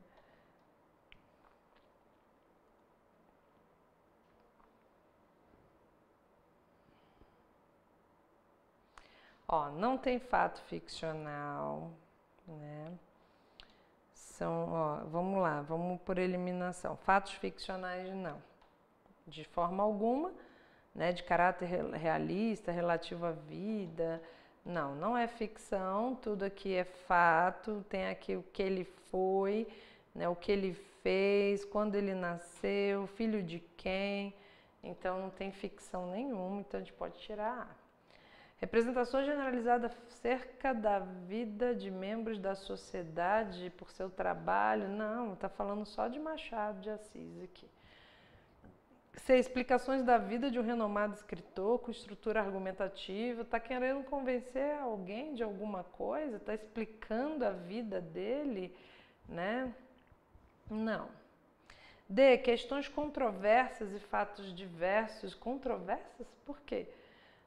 Ó, não tem fato ficcional, né? Vamos lá, vamos por eliminação. Fatos ficcionais não, de forma alguma, né? De caráter realista, relativo à vida. Não é ficção, tudo aqui é fato, tem aqui o que ele foi, né, o que ele fez, quando ele nasceu, filho de quem, então não tem ficção nenhuma, então a gente pode tirar A. Representação generalizada acerca da vida de membros da sociedade por seu trabalho, não, está falando só de Machado de Assis aqui. C, explicações da vida de um renomado escritor com estrutura argumentativa, está querendo convencer alguém de alguma coisa, está explicando a vida dele, né? Não. D, questões controversas e fatos diversos. Controversas por quê?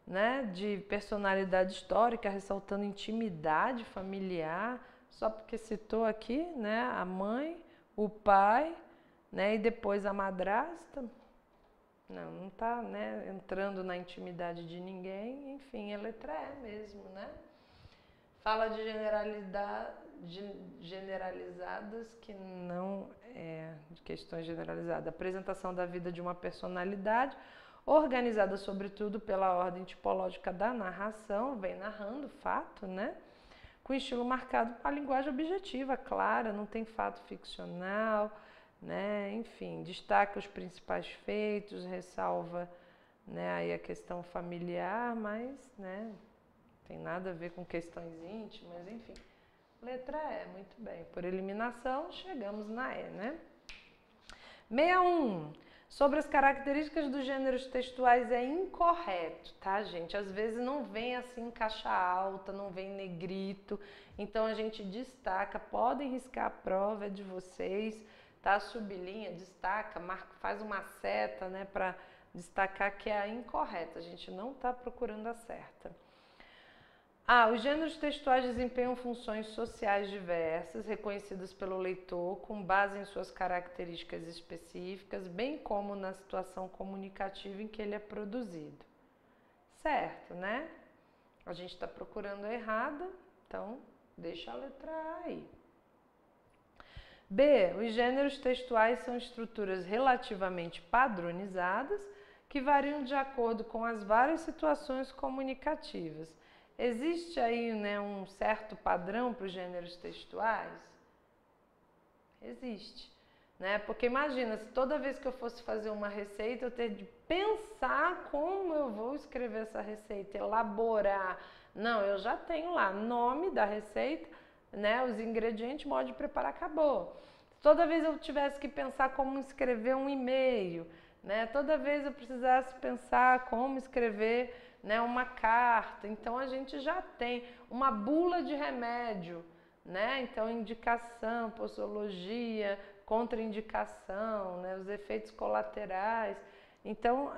Né? De personalidade histórica, ressaltando intimidade familiar, só porque citou aqui, né, a mãe, o pai, né, e depois a madrasta. Não está, né, entrando na intimidade de ninguém, enfim, é letra E mesmo, né? Fala de generalizadas que não é de questões generalizadas. Apresentação da vida de uma personalidade, organizada sobretudo pela ordem tipológica da narração, vem narrando fato, né? Com estilo marcado por linguagem objetiva, clara, não tem fato ficcional, né? Enfim, destaca os principais feitos, ressalva, né, aí a questão familiar, mas, né, tem nada a ver com questões íntimas, enfim. Letra E, muito bem. Por eliminação, chegamos na E, né? 61. Sobre as características dos gêneros textuais é incorreto, tá, gente? Às vezes não vem assim em caixa alta, não vem negrito, então a gente destaca, podem riscar a prova, é de vocês, tá? Sublinha, destaca, marca, faz uma seta, né, para destacar que é a incorreta, a gente não está procurando a certa. Os gêneros textuais desempenham funções sociais diversas, reconhecidas pelo leitor, com base em suas características específicas, bem como na situação comunicativa em que ele é produzido. Certo, né? A gente está procurando a errada, então deixa a letra A aí. B. Os gêneros textuais são estruturas relativamente padronizadas que variam de acordo com as várias situações comunicativas. Existe aí, né, um certo padrão para os gêneros textuais? Existe, né? Porque imagina, se toda vez que eu fosse fazer uma receita, eu ter de pensar como eu vou escrever essa receita, elaborar. Não, eu já tenho lá nome da receita, né, os ingredientes, modo de preparar, acabou. Toda vez eu tivesse que pensar como escrever um e-mail, né, toda vez eu precisasse pensar como escrever, né, uma carta, então a gente já tem uma bula de remédio, né, então indicação, posologia, contraindicação, né, os efeitos colaterais. Então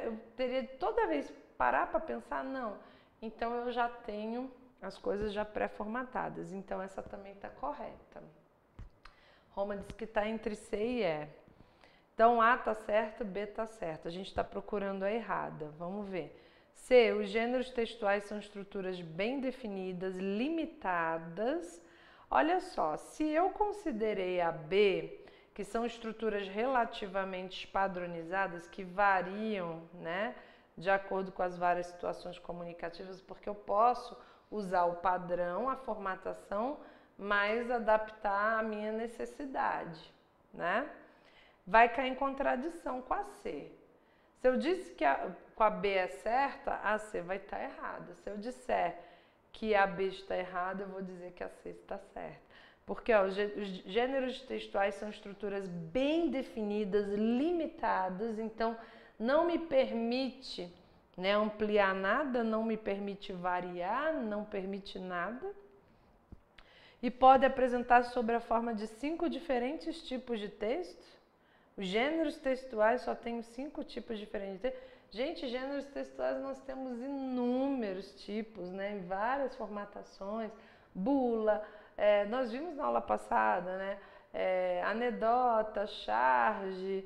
eu teria toda vez parar para pensar, não, então eu já tenho as coisas já pré-formatadas, então essa também está correta. Roma diz que está entre C e E. Então A está certo, B está certo. A gente está procurando a errada. Vamos ver. C. Os gêneros textuais são estruturas bem definidas, limitadas. Olha só, se eu considerei a B, que são estruturas relativamente padronizadas, que variam, né, de acordo com as várias situações comunicativas, porque eu posso usar o padrão, a formatação, mas adaptar à minha necessidade, né? Vai cair em contradição com a C. Se eu disse que com a B é certa, a C vai estar errada. Se eu disser que a B está errada, eu vou dizer que a C está certa. Porque os gêneros textuais são estruturas bem definidas, limitadas, então não me permite, né, ampliar nada, não me permite variar, não permite nada. E pode apresentar sob a forma de 5 diferentes tipos de texto. Os gêneros textuais só tem 5 tipos diferentes de texto. Gente, gêneros textuais nós temos inúmeros tipos, né, em várias formatações. Bula, nós vimos na aula passada, né, anedota, charge,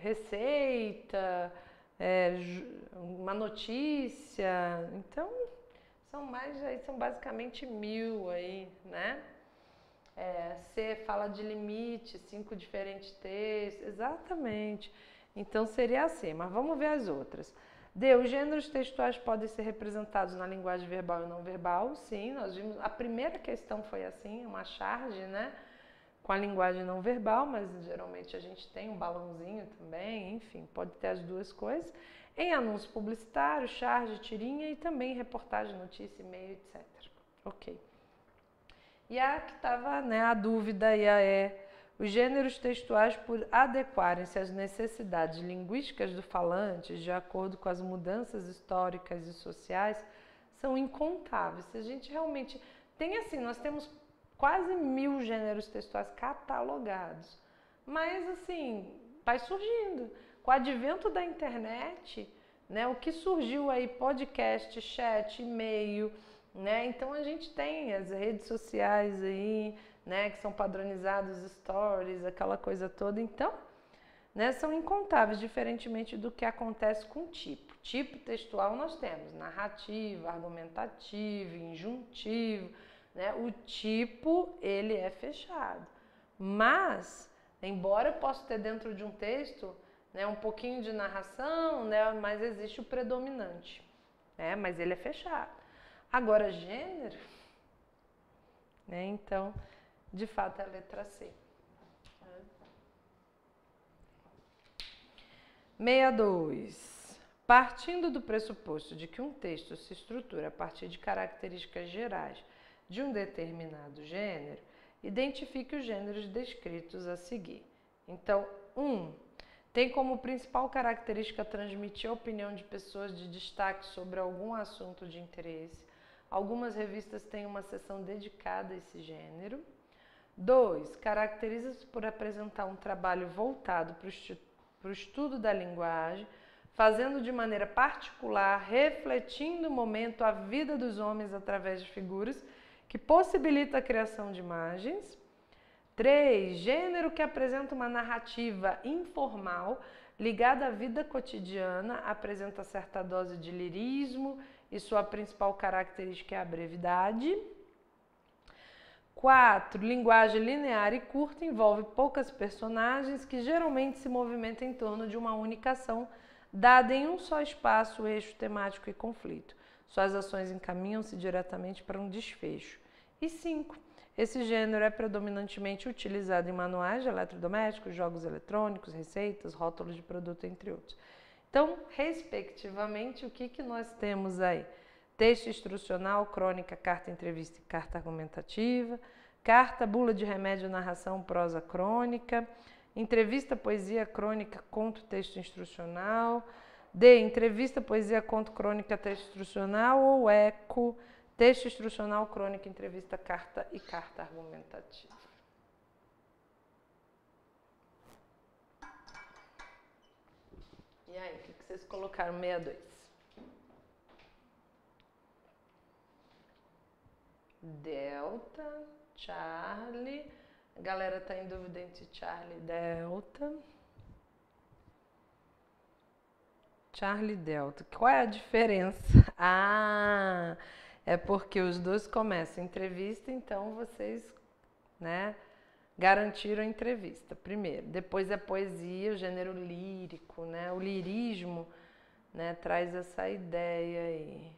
receita, uma notícia. Então, são basicamente 1000 aí, né? C fala de limite, 5 diferentes textos, exatamente. Então seria a C, mas vamos ver as outras. D. Os gêneros textuais podem ser representados na linguagem verbal e não verbal. Sim, nós vimos, a primeira questão foi assim, uma charge, né? Com a linguagem não verbal, mas geralmente a gente tem um balãozinho também, enfim, pode ter as duas coisas. Em anúncio publicitário, charge, tirinha e também reportagem, notícia, e-mail, etc. Ok. E a que estava, né, a dúvida aí os gêneros textuais, por adequarem-se às necessidades linguísticas do falante, de acordo com as mudanças históricas e sociais, são incontáveis. Se a gente realmente tem assim, nós temos quase 1000 gêneros textuais catalogados, mas assim, vai surgindo. Com o advento da internet, né, o que surgiu aí, podcast, chat, e-mail, né, então a gente tem as redes sociais aí, né, que são padronizados, stories, aquela coisa toda, então, né, são incontáveis, diferentemente do que acontece com tipo. Tipo textual nós temos narrativo, argumentativo, injuntivo, né, o tipo, ele é fechado, mas, embora eu possa ter dentro de um texto, né, um pouquinho de narração, né, mas existe o predominante, né, mas ele é fechado. Agora, gênero, né, então, de fato, é a letra C. 62. Partindo do pressuposto de que um texto se estrutura a partir de características gerais de um determinado gênero, identifique os gêneros descritos a seguir. Então, 1. Tem como principal característica transmitir a opinião de pessoas de destaque sobre algum assunto de interesse. Algumas revistas têm uma seção dedicada a esse gênero. 2. Caracteriza-se por apresentar um trabalho voltado para o estudo da linguagem, fazendo de maneira particular, refletindo o momento, a vida dos homens através de figuras, que possibilita a criação de imagens. 3. Gênero que apresenta uma narrativa informal, ligada à vida cotidiana, apresenta certa dose de lirismo e sua principal característica é a brevidade. 4. Linguagem linear e curta, envolve poucas personagens que geralmente se movimentam em torno de uma única ação, dada em um só espaço, eixo temático e conflito. Suas ações encaminham-se diretamente para um desfecho. E 5. Esse gênero é predominantemente utilizado em manuais de eletrodomésticos, jogos eletrônicos, receitas, rótulos de produto, entre outros. Então, respectivamente, o que nós temos aí? Texto instrucional, crônica, carta, entrevista e carta argumentativa. Carta, bula de remédio, narração, prosa, crônica. Entrevista, poesia, crônica, conto, texto instrucional. D. Entrevista, poesia, conto, crônica, texto instrucional ou eco, texto instrucional, crônica, entrevista, carta e carta argumentativa. E aí, o que vocês colocaram? 62. Delta, Charlie. A galera tá em dúvida entre Charlie e Delta. Charlie e Delta. Qual é a diferença? Ah, é porque os dois começam entrevista, então vocês, né, garantiram a entrevista primeiro. Depois é poesia, o gênero lírico, né? O lirismo, né, traz essa ideia aí.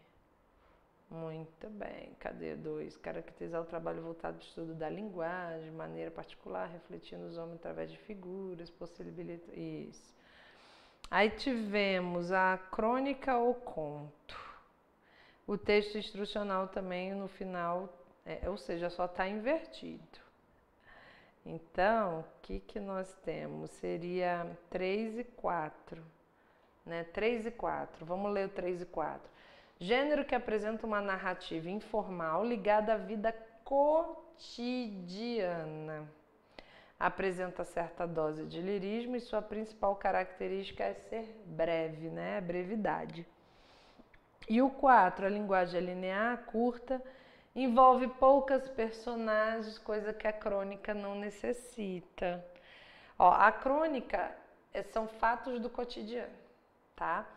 Muito bem. Cadê 2? Caracterizar o trabalho voltado ao estudo da linguagem, de maneira particular, refletindo os homens através de figuras, possibilita... Isso. Aí tivemos a crônica ou conto. O texto instrucional também no final, ou seja, só está invertido. Então, o que nós temos? Seria 3 e 4. Né? 3 e 4. Vamos ler o 3 e 4. Gênero que apresenta uma narrativa informal ligada à vida cotidiana. Apresenta certa dose de lirismo e sua principal característica é ser breve, né? A brevidade. E o 4, a linguagem é linear, curta, envolve poucas personagens, coisa que a crônica não necessita. Ó, a crônica são fatos do cotidiano, tá?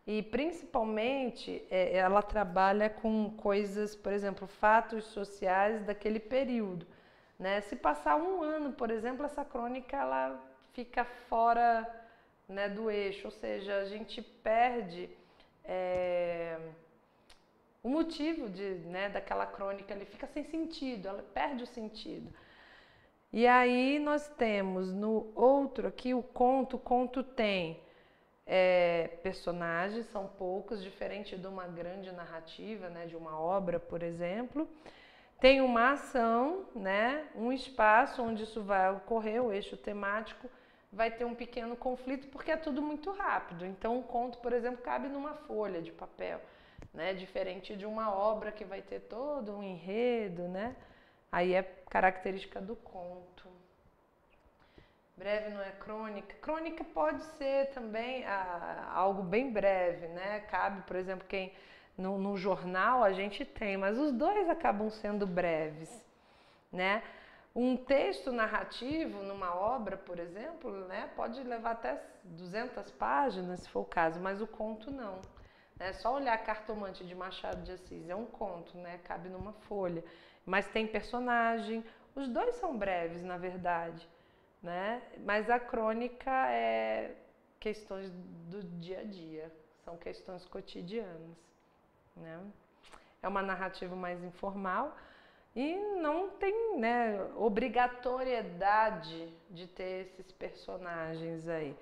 E principalmente ela trabalha com coisas, por exemplo, fatos sociais daquele período. Né? Se passar um ano, por exemplo, essa crônica ela fica fora, né, do eixo, ou seja, a gente perde o motivo né, daquela crônica, ele fica sem sentido, ela perde o sentido. E aí nós temos no outro aqui o conto tem personagens, são poucos, diferente de uma grande narrativa, né, de uma obra, por exemplo. Tem uma ação, né, um espaço onde isso vai ocorrer, o eixo temático, vai ter um pequeno conflito porque é tudo muito rápido. Então, um conto, por exemplo, cabe numa folha de papel, né, diferente de uma obra que vai ter todo um enredo, né? Aí é característica do conto. Breve não é crônica. Crônica pode ser também algo bem breve, né? Cabe, por exemplo, quem no jornal a gente tem, mas os dois acabam sendo breves, né? Um texto narrativo numa obra, por exemplo, né, pode levar até 200 páginas, se for o caso, mas o conto não. É só olhar Cartomante de Machado de Assis, é um conto, né? Cabe numa folha, mas tem personagem, os dois são breves, na verdade, né? Mas a crônica é questões do dia a dia, são questões cotidianas, né? É uma narrativa mais informal e não tem, né, obrigatoriedade de ter esses personagens aí.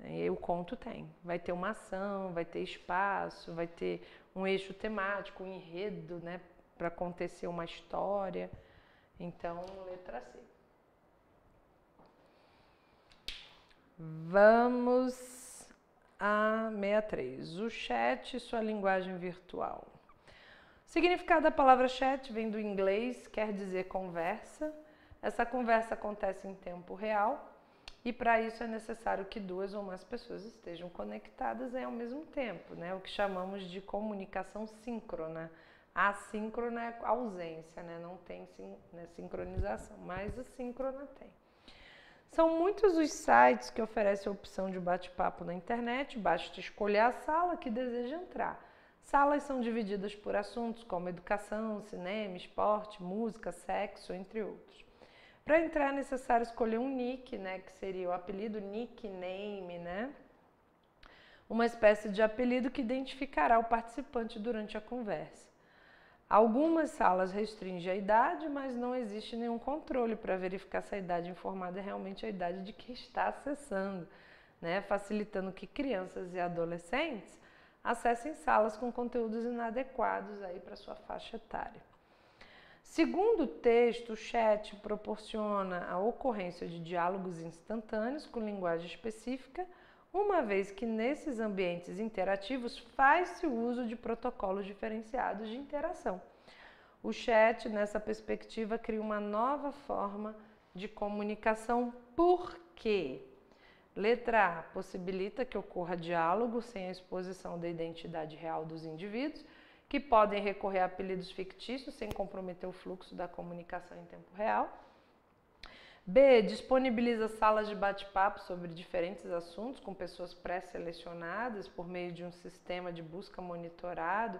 E o conto tem, vai ter uma ação, vai ter espaço, vai ter um eixo temático, um enredo, né, para acontecer uma história. Então, letra C. Vamos a 63. O chat e sua linguagem virtual. O significado da palavra chat vem do inglês, quer dizer conversa. Essa conversa acontece em tempo real e para isso é necessário que duas ou mais pessoas estejam conectadas ao mesmo tempo, né? O que chamamos de comunicação síncrona. Assíncrona é ausência, né? Não tem sincronização, mas a síncrona tem. São muitos os sites que oferecem a opção de bate-papo na internet, basta escolher a sala que deseja entrar. Salas são divididas por assuntos como educação, cinema, esporte, música, sexo, entre outros. Para entrar é necessário escolher um nick, né, que seria o apelido, nickname, né? Uma espécie de apelido que identificará o participante durante a conversa. Algumas salas restringem a idade, mas não existe nenhum controle para verificar se a idade informada é realmente a idade de quem está acessando, né? Facilitando que crianças e adolescentes acessem salas com conteúdos inadequados aí para sua faixa etária. Segundo o texto, o chat proporciona a ocorrência de diálogos instantâneos com linguagem específica, uma vez que nesses ambientes interativos faz-se o uso de protocolos diferenciados de interação. O chat, nessa perspectiva, cria uma nova forma de comunicação. Por quê? Letra A, possibilita que ocorra diálogo sem a exposição da identidade real dos indivíduos, que podem recorrer a apelidos fictícios sem comprometer o fluxo da comunicação em tempo real. B, disponibiliza salas de bate-papo sobre diferentes assuntos com pessoas pré-selecionadas por meio de um sistema de busca monitorado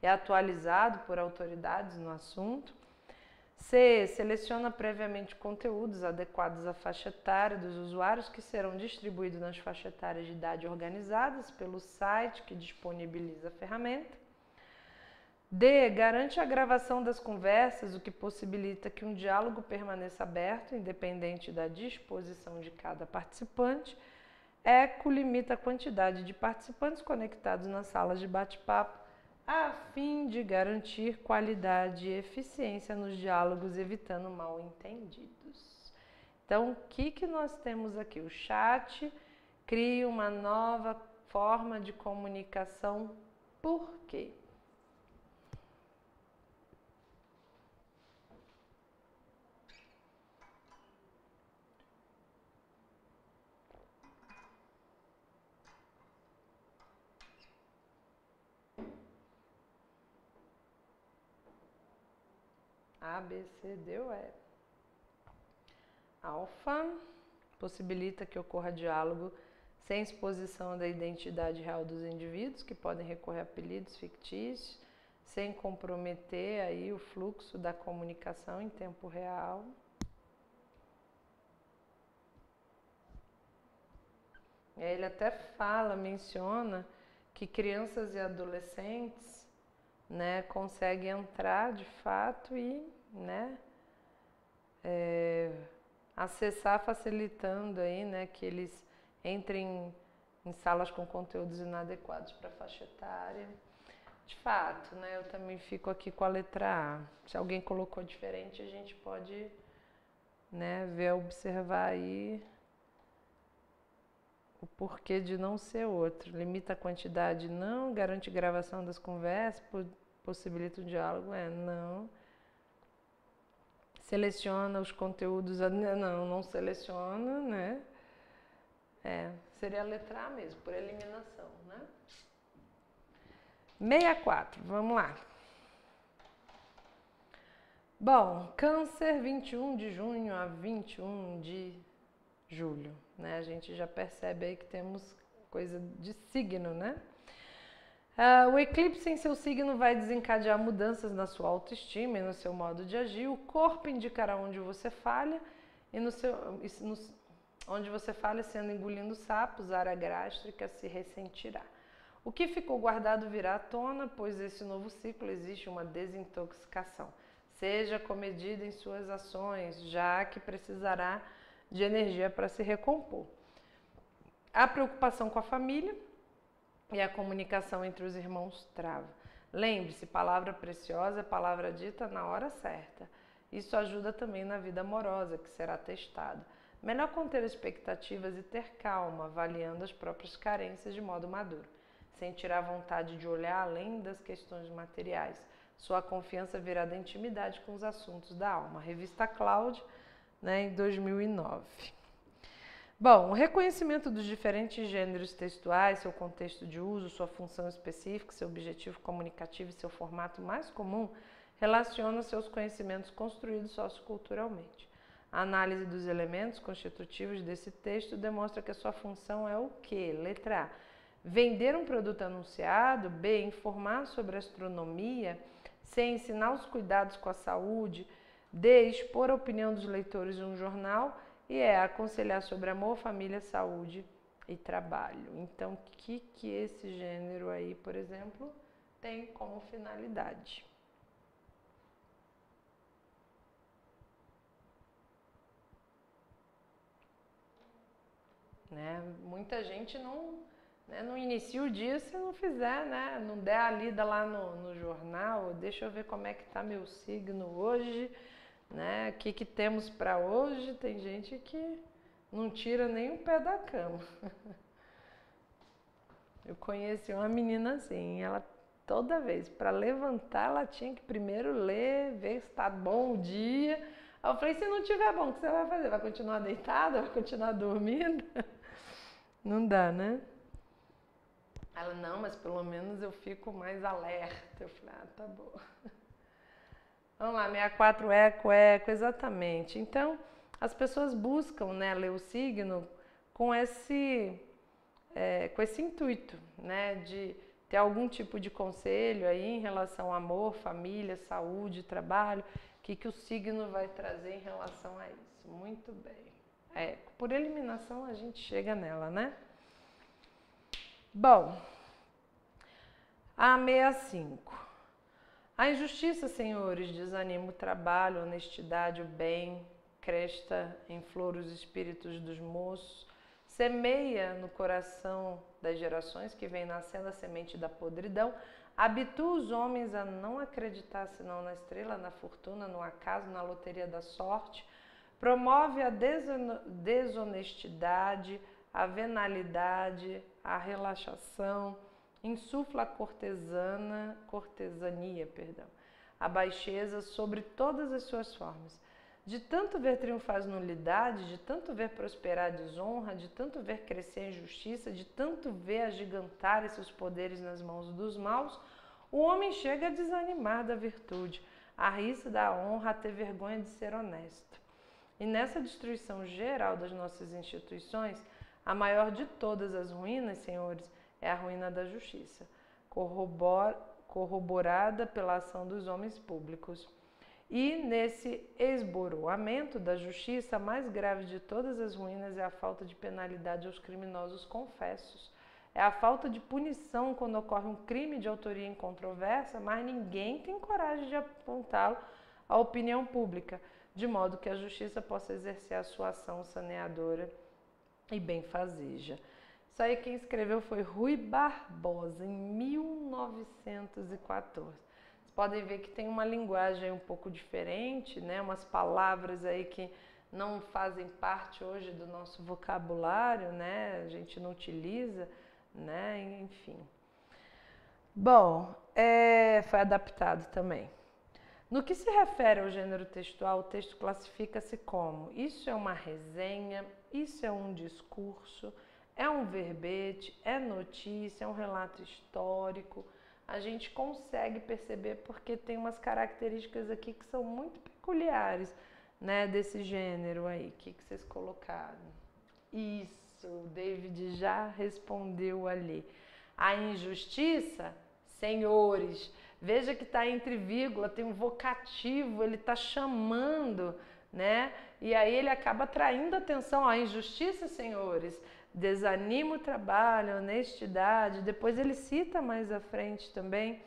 e atualizado por autoridades no assunto. C, seleciona previamente conteúdos adequados à faixa etária dos usuários que serão distribuídos nas faixas etárias de idade organizadas pelo site que disponibiliza a ferramenta. D, garante a gravação das conversas, o que possibilita que um diálogo permaneça aberto, independente da disposição de cada participante. ECO limita a quantidade de participantes conectados nas salas de bate-papo, a fim de garantir qualidade e eficiência nos diálogos, evitando mal-entendidos. Então, o que nós temos aqui? O chat cria uma nova forma de comunicação. Por quê? A, B, C, D ou E. Alfa, possibilita que ocorra diálogo sem exposição da identidade real dos indivíduos, que podem recorrer a apelidos fictícios, sem comprometer aí o fluxo da comunicação em tempo real. Ele até menciona que crianças e adolescentes, né, conseguem entrar de fato e, né, acessar, facilitando aí, né, que eles entrem em salas com conteúdos inadequados para a faixa etária. De fato, né, eu também fico aqui com a letra A. Se alguém colocou diferente, a gente pode, né, observar aí o porquê de não ser outro. Limita a quantidade, não. Garante gravação das conversas, possibilita o diálogo, não. Seleciona os conteúdos, não seleciona, né? Seria a letra A mesmo, por eliminação, né? 64, vamos lá. Bom, Câncer, 21 de junho a 21 de julho, né? A gente já percebe aí que temos coisa de signo, né? O eclipse em seu signo vai desencadear mudanças na sua autoestima e no seu modo de agir. O corpo indicará onde você falha e onde você falha, sendo engolindo sapos, a área gástrica se ressentirá. O que ficou guardado virá à tona, pois esse novo ciclo existe uma desintoxicação. Seja comedido em suas ações, já que precisará de energia para se recompor. A preocupação com a família e a comunicação entre os irmãos trava. Lembre-se, palavra preciosa é palavra dita na hora certa. Isso ajuda também na vida amorosa, que será testada. Melhor conter expectativas e ter calma, avaliando as próprias carências de modo maduro. Sentirá vontade de olhar além das questões materiais. Sua confiança virá da intimidade com os assuntos da alma. Revista Cláudia, né, em 2009. Bom, o reconhecimento dos diferentes gêneros textuais, seu contexto de uso, sua função específica, seu objetivo comunicativo e seu formato mais comum, relaciona seus conhecimentos construídos socioculturalmente. A análise dos elementos constitutivos desse texto demonstra que a sua função é o quê? Letra A. vender um produto anunciado, B, informar sobre astronomia, C, ensinar os cuidados com a saúde, D, expor a opinião dos leitores em um jornal e E, aconselhar sobre amor, família, saúde e trabalho. Então, o que esse gênero aí, por exemplo, tem como finalidade? Né? Muita gente não inicia o dia se não fizer, né? Não der a lida lá no jornal, deixa eu ver como é que tá meu signo hoje, né? O que temos para hoje? Tem gente que não tira nem o pé da cama. Eu conheci uma menina assim, ela toda vez para levantar ela tinha que primeiro ler, ver se está bom o dia. Aí eu falei, se não tiver bom, o que você vai fazer? Vai continuar deitada? Vai continuar dormindo? Não dá, né? Ela, não, mas pelo menos eu fico mais alerta. Eu falei, tá bom. Vamos lá, 64 eco, exatamente. Então, as pessoas buscam, né, ler o signo com esse intuito, né, de ter algum tipo de conselho aí em relação ao amor, família, saúde, trabalho, o que o signo vai trazer em relação a isso. Muito bem. Por eliminação a gente chega nela, né? Bom, a 65. A injustiça, senhores, desanima o trabalho, honestidade, o bem, cresta em flor os espíritos dos moços, semeia no coração das gerações que vem nascendo a semente da podridão, habitua os homens a não acreditar senão na estrela, na fortuna, no acaso, na loteria da sorte, promove a desonestidade, a venalidade, a relaxação, insufla a cortesania, a baixeza sobre todas as suas formas. De tanto ver triunfar as nulidades, de tanto ver prosperar a desonra, de tanto ver crescer a injustiça, de tanto ver agigantar seus poderes nas mãos dos maus, o homem chega a desanimar da virtude, a rir-se da honra, a ter vergonha de ser honesto. E nessa destruição geral das nossas instituições, a maior de todas as ruínas, senhores, é a ruína da justiça, corroborada pela ação dos homens públicos. E nesse esboroamento da justiça, a mais grave de todas as ruínas é a falta de penalidade aos criminosos confessos. É a falta de punição quando ocorre um crime de autoria incontroversa, mas ninguém tem coragem de apontá-lo à opinião pública, de modo que a justiça possa exercer a sua ação saneadora e benfazeja. Isso aí quem escreveu foi Rui Barbosa, em 1914. Vocês podem ver que tem uma linguagem um pouco diferente, né? Umas palavras aí que não fazem parte hoje do nosso vocabulário, né? A gente não utiliza, né? Enfim. Bom, foi adaptado também. No que se refere ao gênero textual, o texto classifica-se como: isso é uma resenha, isso é um discurso, é um verbete, é notícia, é um relato histórico. A gente consegue perceber porque tem umas características aqui que são muito peculiares, né, desse gênero aí. O que vocês colocaram? Isso, o David já respondeu ali. A injustiça, senhores, veja que está entre vírgula, tem um vocativo, ele está chamando, né? E aí ele acaba atraindo atenção. A injustiça, senhores, desanima o trabalho, a honestidade. Depois ele cita mais à frente também,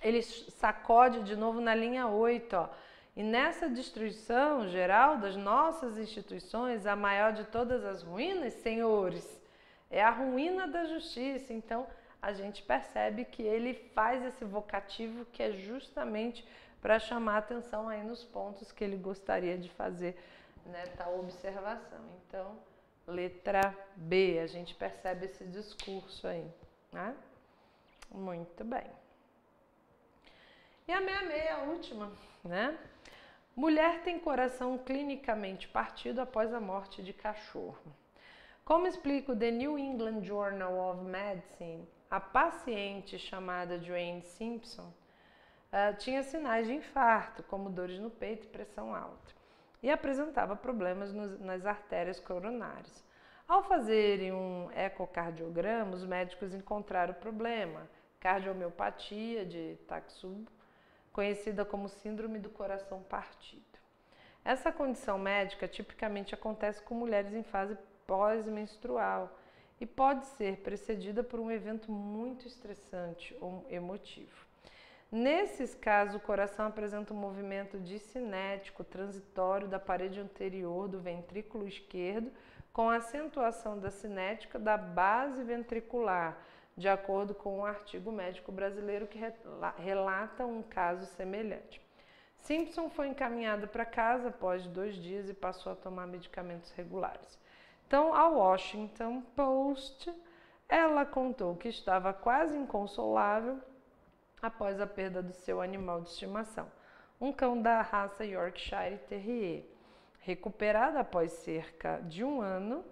ele sacode de novo na linha 8, ó. E nessa destruição geral das nossas instituições, a maior de todas as ruínas, senhores, é a ruína da justiça. Então, a gente percebe que ele faz esse vocativo que é justamente para chamar a atenção aí nos pontos que ele gostaria de fazer, né, tal observação. Então, letra B, a gente percebe esse discurso aí, né? Muito bem. E a 66, a última, né? Mulher tem coração clinicamente partido após a morte de cachorro. Como explica o The New England Journal of Medicine, a paciente chamada Jane Simpson tinha sinais de infarto, como dores no peito e pressão alta, e apresentava problemas nas artérias coronárias. Ao fazerem um ecocardiograma, os médicos encontraram o problema, cardiomiopatia de Takotsubo, conhecida como síndrome do coração partido. Essa condição médica tipicamente acontece com mulheres em fase pós-menstrual e pode ser precedida por um evento muito estressante ou emotivo. Nesses casos, o coração apresenta um movimento dissinético transitório da parede anterior do ventrículo esquerdo, com acentuação da cinética da base ventricular, de acordo com um artigo médico brasileiro que relata um caso semelhante. Simpson foi encaminhado para casa após 2 dias e passou a tomar medicamentos regulares. Então, ao Washington Post, ela contou que estava quase inconsolável após a perda do seu animal de estimação, um cão da raça Yorkshire Terrier. Recuperada após cerca de 1 ano,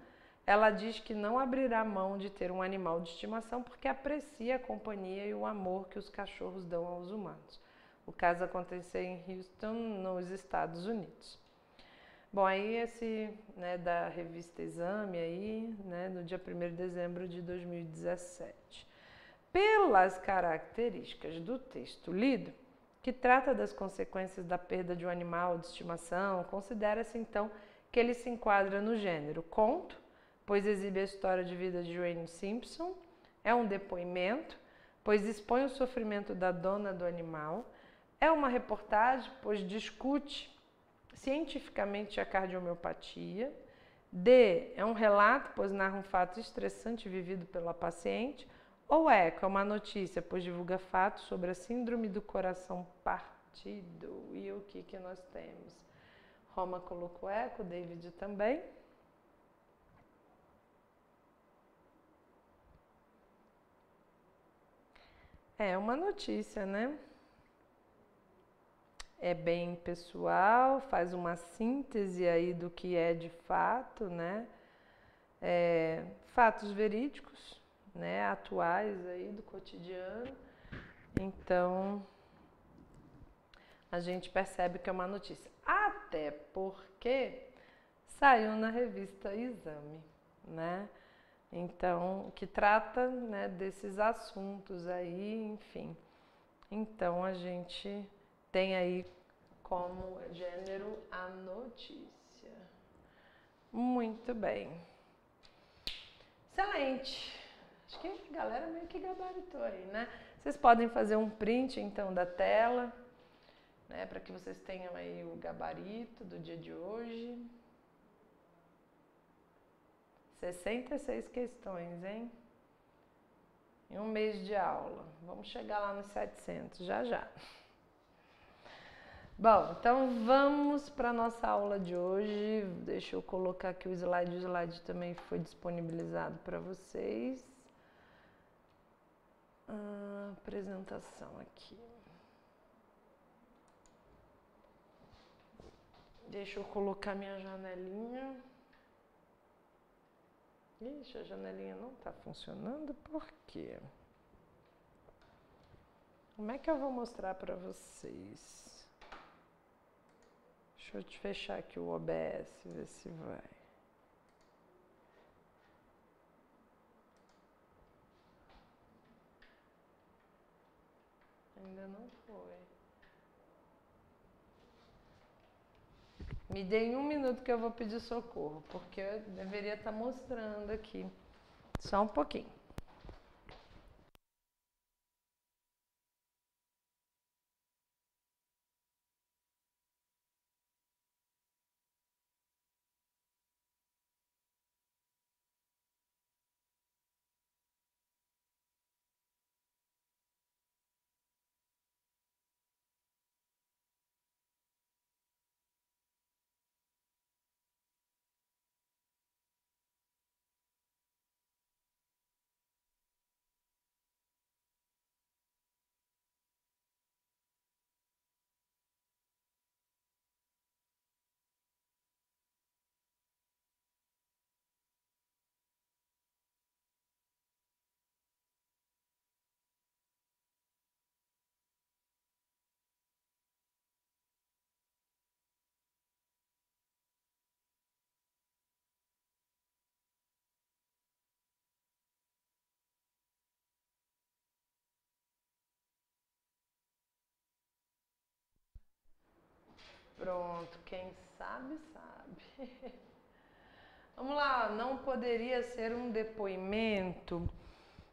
ela diz que não abrirá mão de ter um animal de estimação porque aprecia a companhia e o amor que os cachorros dão aos humanos. O caso aconteceu em Houston, nos Estados Unidos. Bom, aí esse, da revista Exame aí, no dia 1º de dezembro de 2017. Pelas características do texto lido, que trata das consequências da perda de um animal de estimação, considera-se então que ele se enquadra no gênero conto, pois exibe a história de vida de Jane Simpson, é um depoimento, pois expõe o sofrimento da dona do animal, é uma reportagem, pois discute cientificamente a cardiomiopatia, D, é um relato, pois narra um fato estressante vivido pela paciente, ou eco, é uma notícia, pois divulga fatos sobre a síndrome do coração partido. E o que nós temos? Roma colocou eco, David também. É uma notícia, né? É bem pessoal, faz uma síntese aí do que é de fato, né? Fatos verídicos, né? Atuais aí do cotidiano. Então, a gente percebe que é uma notícia. Até porque saiu na revista Exame, né? Então, que trata, né, desses assuntos aí, enfim. Então, a gente tem aí como gênero a notícia. Muito bem. Excelente. Acho que a galera meio que gabaritou aí, né? Vocês podem fazer um print, então, da tela, né, para que vocês tenham aí o gabarito do dia de hoje. 66 questões, hein? Em um mês de aula. Vamos chegar lá nos 700, já já. Bom, então vamos para a nossa aula de hoje. Deixa eu colocar aqui o slide também foi disponibilizado para vocês. Apresentação aqui. Deixa eu colocar minha janelinha. Ixi, a janelinha não está funcionando, por quê? Como é que eu vou mostrar para vocês? Deixa eu te fechar aqui o OBS, ver se vai. Ainda não foi. Me deem 1 minuto que eu vou pedir socorro, porque eu deveria estar mostrando aqui. Só um pouquinho. Pronto, quem sabe, sabe. Vamos lá, não poderia ser um depoimento?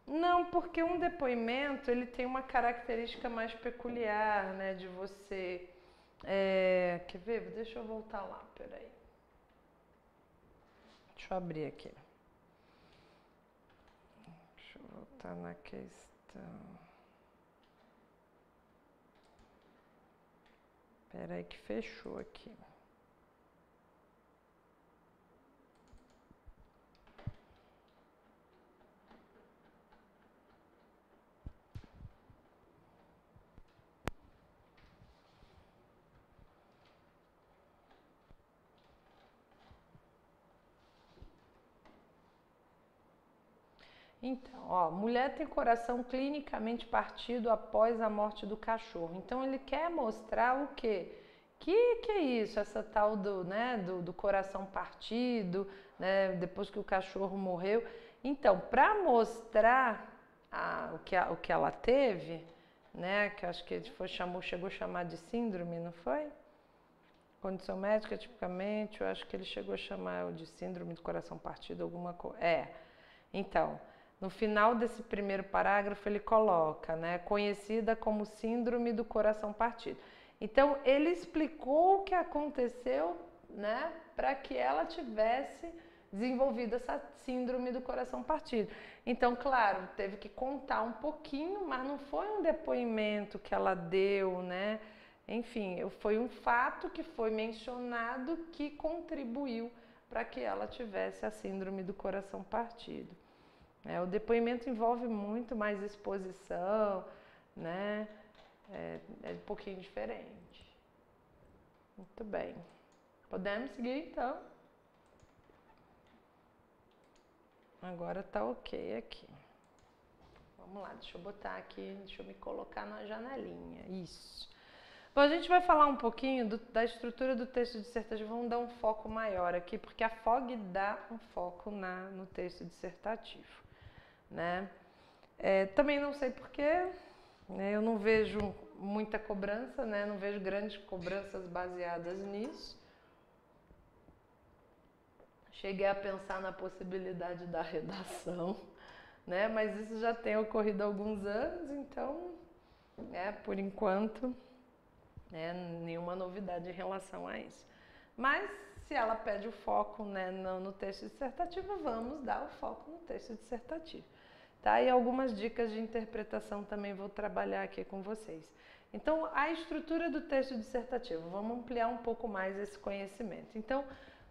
Não, porque um depoimento ele tem uma característica mais peculiar, né, de você. Quer ver? Deixa eu voltar lá, peraí. Deixa eu abrir aqui. Deixa eu voltar na questão. Peraí que fechou aqui. Então, ó, mulher tem coração clinicamente partido após a morte do cachorro. Então ele quer mostrar o quê? Que é isso? Essa tal do coração partido, né? Depois que o cachorro morreu. Então, para mostrar o que ela teve, né? Que acho que ele chegou a chamar de síndrome, não foi? Condição médica, tipicamente, eu acho que ele chegou a chamar de síndrome do coração partido, alguma coisa. Então, no final desse primeiro parágrafo ele coloca, né, conhecida como síndrome do coração partido. Então, ele explicou o que aconteceu, né, para que ela tivesse desenvolvido essa síndrome do coração partido. Então, claro, teve que contar um pouquinho, mas não foi um depoimento que ela deu, né? Enfim, foi um fato que foi mencionado que contribuiu para que ela tivesse a síndrome do coração partido. O depoimento envolve muito mais exposição, né? É um pouquinho diferente. Muito bem. Podemos seguir então? Agora tá ok aqui. Vamos lá, deixa eu botar aqui, deixa eu me colocar na janelinha. Isso. Bom, a gente vai falar um pouquinho da estrutura do texto dissertativo, vamos dar um foco maior aqui, porque a FOG dá um foco no texto dissertativo, né? Também não sei porquê, né? Eu não vejo muita cobrança, né? Não vejo grandes cobranças baseadas nisso. Cheguei a pensar na possibilidade da redação, né? Mas isso já tem ocorrido há alguns anos, então, por enquanto, nenhuma novidade em relação a isso. Mas, se ela pede o foco, né, no texto dissertativo, vamos dar o foco no texto dissertativo. Tá? E algumas dicas de interpretação também vou trabalhar aqui com vocês. Então, a estrutura do texto dissertativo, vamos ampliar um pouco mais esse conhecimento. Então,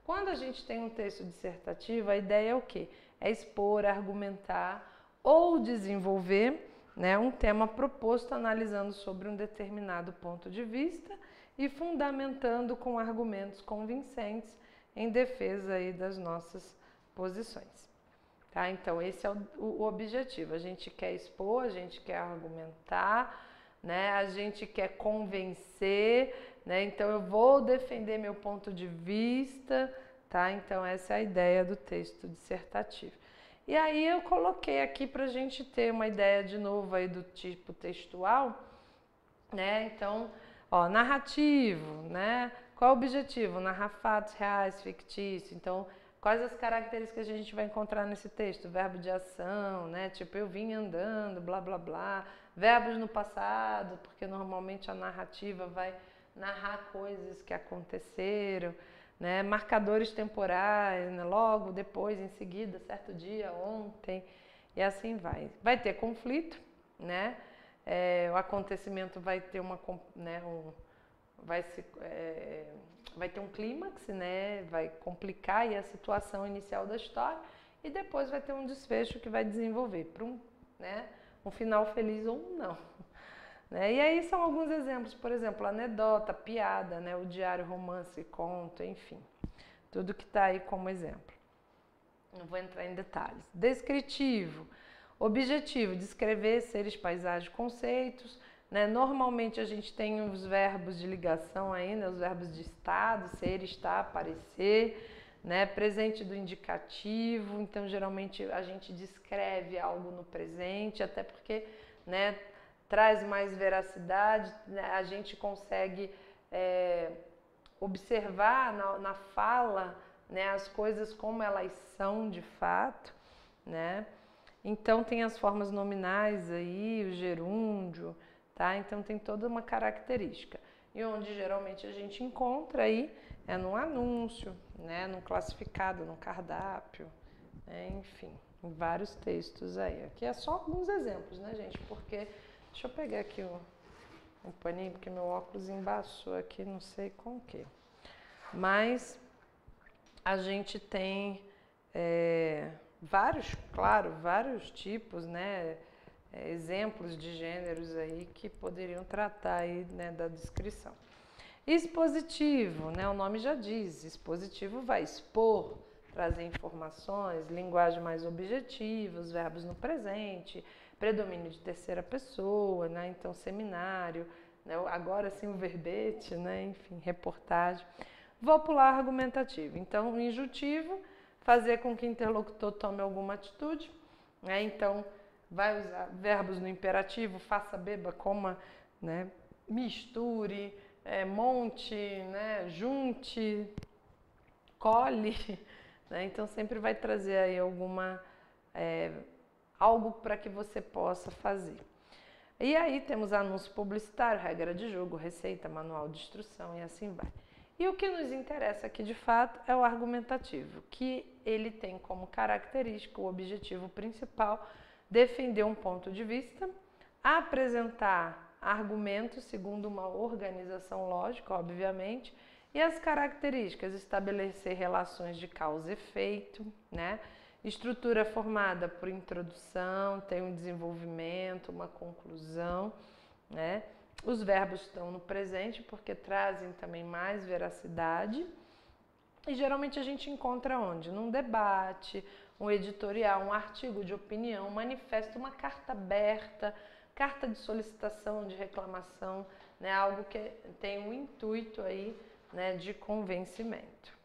quando a gente tem um texto dissertativo, a ideia é o quê? É expor, argumentar ou desenvolver, né, um tema proposto analisando sobre um determinado ponto de vista e fundamentando com argumentos convincentes em defesa aí das nossas posições. Tá? Então, esse é o objetivo. A gente quer expor, a gente quer argumentar, né? A gente quer convencer, né? Então, eu vou defender meu ponto de vista, tá? Então, essa é a ideia do texto dissertativo. E aí, eu coloquei aqui para a gente ter uma ideia de novo aí do tipo textual, né? Então, ó, narrativo, né? Qual é o objetivo? Narrar fatos reais, fictícios. Então, quais as características que a gente vai encontrar nesse texto? Verbo de ação, né? Tipo, eu vim andando, blá, blá, blá. Verbos no passado, porque normalmente a narrativa vai narrar coisas que aconteceram, né? Marcadores temporais, né? Logo, depois, em seguida, certo dia, ontem, e assim vai. Vai ter conflito, né? O acontecimento vai ter vai ter um clímax, né? Vai complicar aí a situação inicial da história e depois vai ter um desfecho que vai desenvolver para um final feliz ou não. Né? E aí são alguns exemplos, por exemplo, anedota, piada, né? O diário, romance, conto, enfim, tudo que está aí como exemplo. Não vou entrar em detalhes. Descritivo, objetivo, descrever seres, paisagens, conceitos. Né? Normalmente a gente tem os verbos de ligação aí, né? Os verbos de estado, ser, estar, aparecer, né? Presente do indicativo, então geralmente a gente descreve algo no presente, até porque, né, traz mais veracidade, né? A gente consegue observar na fala, né, as coisas como elas são de fato, né? Então tem as formas nominais aí, o gerúndio, tá? Então tem toda uma característica. E onde geralmente a gente encontra aí é num anúncio, né, num classificado, num cardápio, né? Enfim, em vários textos aí. Aqui é só alguns exemplos, né, gente? Porque deixa eu pegar aqui um paninho, porque meu óculos embaçou aqui, não sei com o quê. Mas a gente tem vários tipos, né, exemplos de gêneros aí que poderiam tratar aí, né, da descrição. Expositivo, né, o nome já diz, expositivo vai expor, trazer informações, linguagem mais objetiva, os verbos no presente, predomínio de terceira pessoa, né, então seminário, né, agora sim o verbete, né, enfim, reportagem. Vopular argumentativo, então injuntivo, fazer com que o interlocutor tome alguma atitude, né, então vai usar verbos no imperativo, faça, beba, coma, né, misture, monte, né, junte, colhe, né, então sempre vai trazer aí algo para que você possa fazer. E aí temos anúncio publicitário, regra de jogo, receita, manual de instrução e assim vai. E o que nos interessa aqui de fato é o argumentativo, que ele tem como característica o objetivo principal defender um ponto de vista, apresentar argumentos segundo uma organização lógica, obviamente, e as características, estabelecer relações de causa e efeito, né? Estrutura formada por introdução, tem um desenvolvimento, uma conclusão, né? Os verbos estão no presente porque trazem também mais veracidade. E geralmente a gente encontra onde? Num debate, um editorial, um artigo de opinião, um manifesto, uma carta aberta, carta de solicitação, de reclamação, né? Algo que tem um intuito aí, né, de convencimento.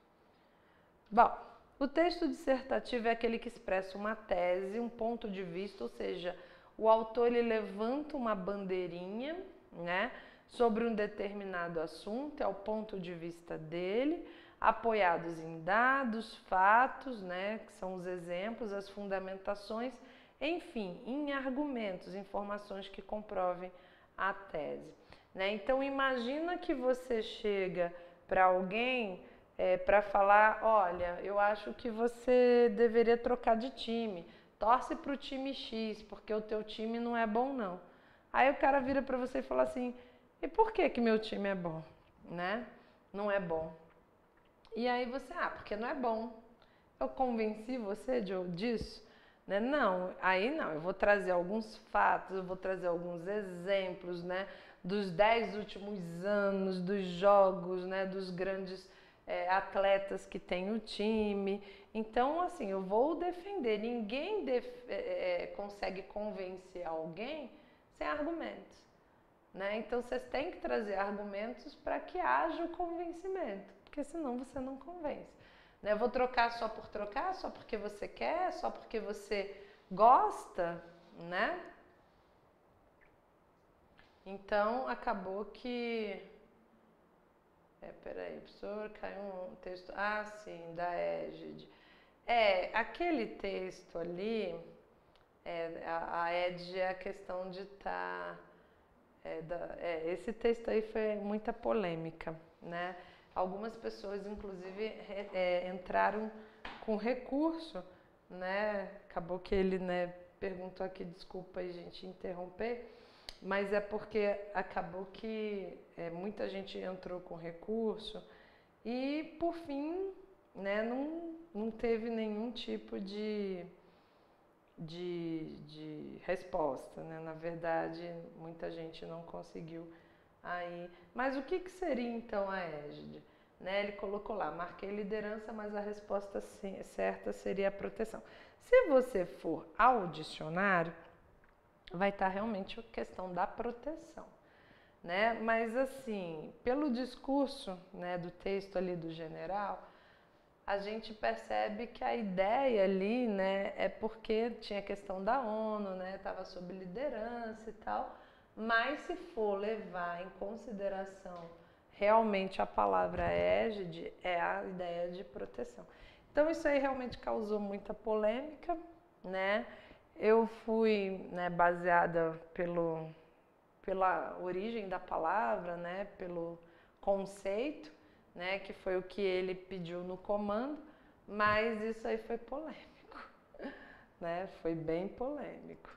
Bom, o texto dissertativo é aquele que expressa uma tese, um ponto de vista, ou seja, o autor ele levanta uma bandeirinha, né, sobre um determinado assunto, é o ponto de vista dele, apoiados em dados, fatos, né, que são os exemplos, as fundamentações, enfim, em argumentos, informações que comprovem a tese, né? Então imagina que você chega para alguém para falar, olha, eu acho que você deveria trocar de time, torce para o time X, porque o teu time não é bom não. Aí o cara vira para você e fala assim, e por que meu time é bom, né? Não é bom. E aí você, porque não é bom. Eu convenci você disso? Né? Não, aí não, eu vou trazer alguns fatos, eu vou trazer alguns exemplos, né? Dos 10 últimos anos, dos jogos, né? Dos grandes atletas que tem o time. Então, assim, eu vou defender. Ninguém consegue convencer alguém sem argumentos, né? Então, vocês têm que trazer argumentos para que haja o convencimento, porque senão você não convence. Né? Eu vou trocar só por trocar, só porque você quer, só porque você gosta, né? Então, acabou que... peraí, professor, caiu um texto... Ah, sim, da Égide. Aquele texto ali, a Égide é a questão de estar... esse texto aí foi muita polêmica, né? Algumas pessoas, inclusive, entraram com recurso, né? Acabou que ele, né, perguntou aqui, desculpa aí, gente, interromper, mas é porque acabou que muita gente entrou com recurso e, por fim, né, não teve nenhum tipo de resposta, né? Na verdade, muita gente não conseguiu aí. Mas o que seria então a égide? Né? Ele colocou lá, marquei liderança, mas a resposta certa seria a proteção. Se você for ao dicionário, vai estar realmente a questão da proteção, né? Mas assim, pelo discurso, né, do texto ali do general, a gente percebe que a ideia ali, né, é porque tinha a questão da ONU, né, estava sob liderança e tal, mas se for levar em consideração realmente a palavra égide é a ideia de proteção. Então isso aí realmente causou muita polêmica, né? Eu fui, né, baseada pela origem da palavra, né, pelo conceito, né, que foi o que ele pediu no comando, mas isso aí foi polêmico, né? Foi bem polêmico.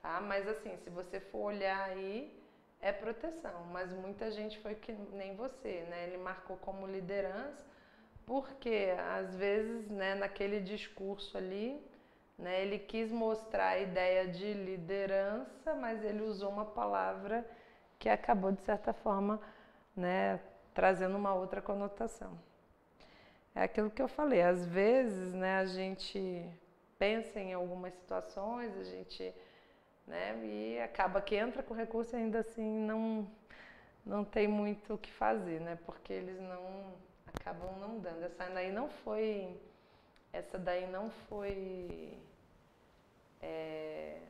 Tá? Mas assim, se você for olhar aí, é proteção, mas muita gente foi que nem você, né? Ele marcou como liderança, porque às vezes, né, naquele discurso ali, né, ele quis mostrar a ideia de liderança, mas ele usou uma palavra que acabou, de certa forma, né, trazendo uma outra conotação. É aquilo que eu falei, às vezes, né, a gente pensa em algumas situações, a gente, né, e acaba que entra com recurso e ainda assim não tem muito o que fazer, né, porque eles não acabam não dando. Essa daí não foi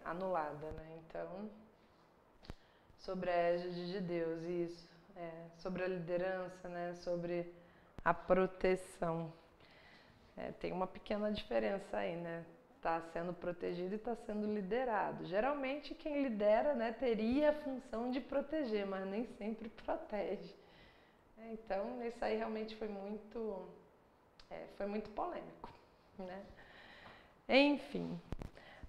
anulada, né? Então, sobre a égide de Deus, isso, sobre a liderança, né? Sobre a proteção. Tem uma pequena diferença aí, né? Está sendo protegido e está sendo liderado. Geralmente quem lidera, né, teria a função de proteger, mas nem sempre protege. Então, isso aí realmente foi muito polêmico, né? Enfim,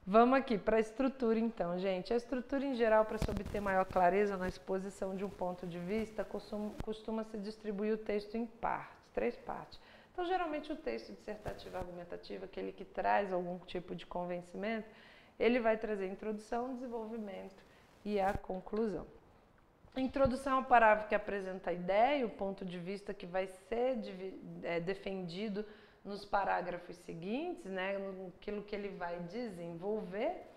vamos aqui para a estrutura então, gente. A estrutura em geral, para se obter maior clareza na exposição de um ponto de vista, costuma se distribuir o texto em partes, 3 partes. Então, geralmente o texto dissertativo argumentativo, aquele que traz algum tipo de convencimento, ele vai trazer introdução, desenvolvimento e a conclusão. A introdução é um parágrafo que apresenta a ideia, o ponto de vista que vai ser defendido nos parágrafos seguintes, né, naquilo que ele vai desenvolver.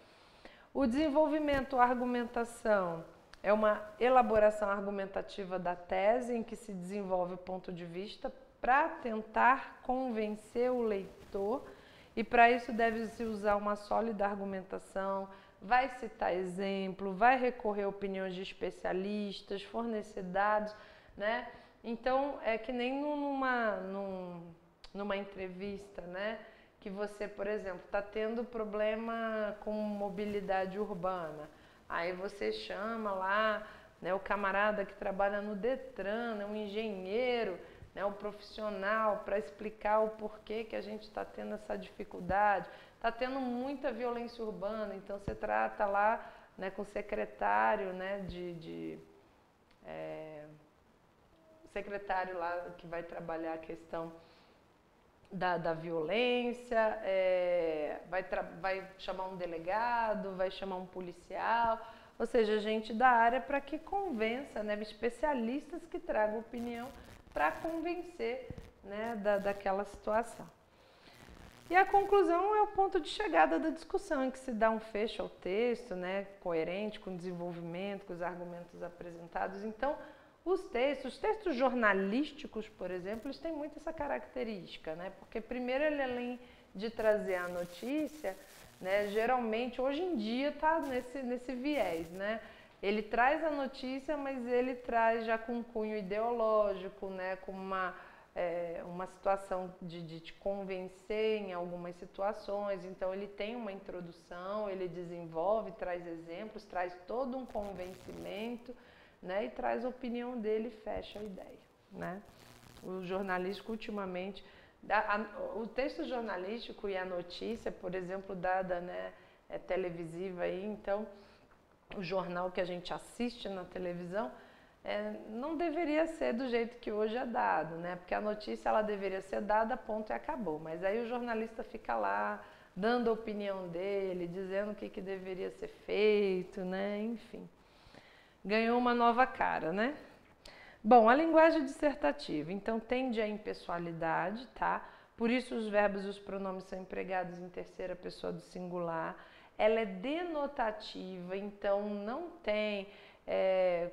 O desenvolvimento, a argumentação, é uma elaboração argumentativa da tese em que se desenvolve o ponto de vista para tentar convencer o leitor, e para isso deve-se usar uma sólida argumentação, vai citar exemplo, vai recorrer a opiniões de especialistas, fornecer dados, né? Então, é que nem numa entrevista, né? Que você, por exemplo, está tendo problema com mobilidade urbana. Aí você chama lá, né, o camarada que trabalha no Detran, né, um engenheiro, né, um profissional, para explicar o porquê que a gente está tendo essa dificuldade. Está tendo muita violência urbana, então você trata lá, né, com o secretário, né, secretário lá que vai trabalhar a questão da violência, vai chamar um delegado, vai chamar um policial, ou seja, gente da área para que convença, né, especialistas que tragam opinião para convencer, né, daquela situação. E a conclusão é o ponto de chegada da discussão, em que se dá um fecho ao texto, né, coerente com o desenvolvimento, com os argumentos apresentados. Então, os textos jornalísticos, por exemplo, eles têm muito essa característica, né? Porque primeiro ele, além de trazer a notícia, né, geralmente hoje em dia está nesse viés, né? Ele traz a notícia, mas ele traz já com um cunho ideológico, né, com uma situação de te convencer em algumas situações. Então ele tem uma introdução, ele desenvolve, traz exemplos, traz todo um convencimento, né, e traz a opinião dele e fecha a ideia, né? O jornalístico ultimamente, o texto jornalístico e a notícia, por exemplo, dada, né, televisiva aí, então o jornal que a gente assiste na televisão não deveria ser do jeito que hoje é dado, né? Porque a notícia ela deveria ser dada, ponto e acabou. Mas aí o jornalista fica lá dando a opinião dele, dizendo o que deveria ser feito, né? Enfim, ganhou uma nova cara, né? Bom, a linguagem dissertativa, então, tende à impessoalidade, tá? Por isso os verbos e os pronomes são empregados em terceira pessoa do singular. Ela é denotativa, então não tem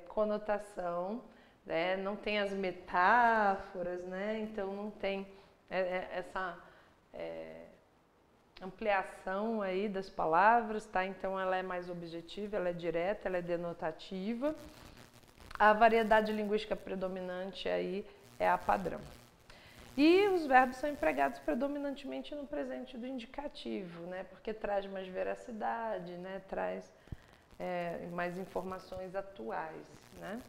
conotação, né? Não tem as metáforas, né? Então não tem essa ampliação aí das palavras, tá? Então ela é mais objetiva, ela é direta, ela é denotativa. A variedade linguística predominante aí é a padrão. E os verbos são empregados predominantemente no presente do indicativo, né? Porque traz mais veracidade, né? Traz mais informações atuais, né?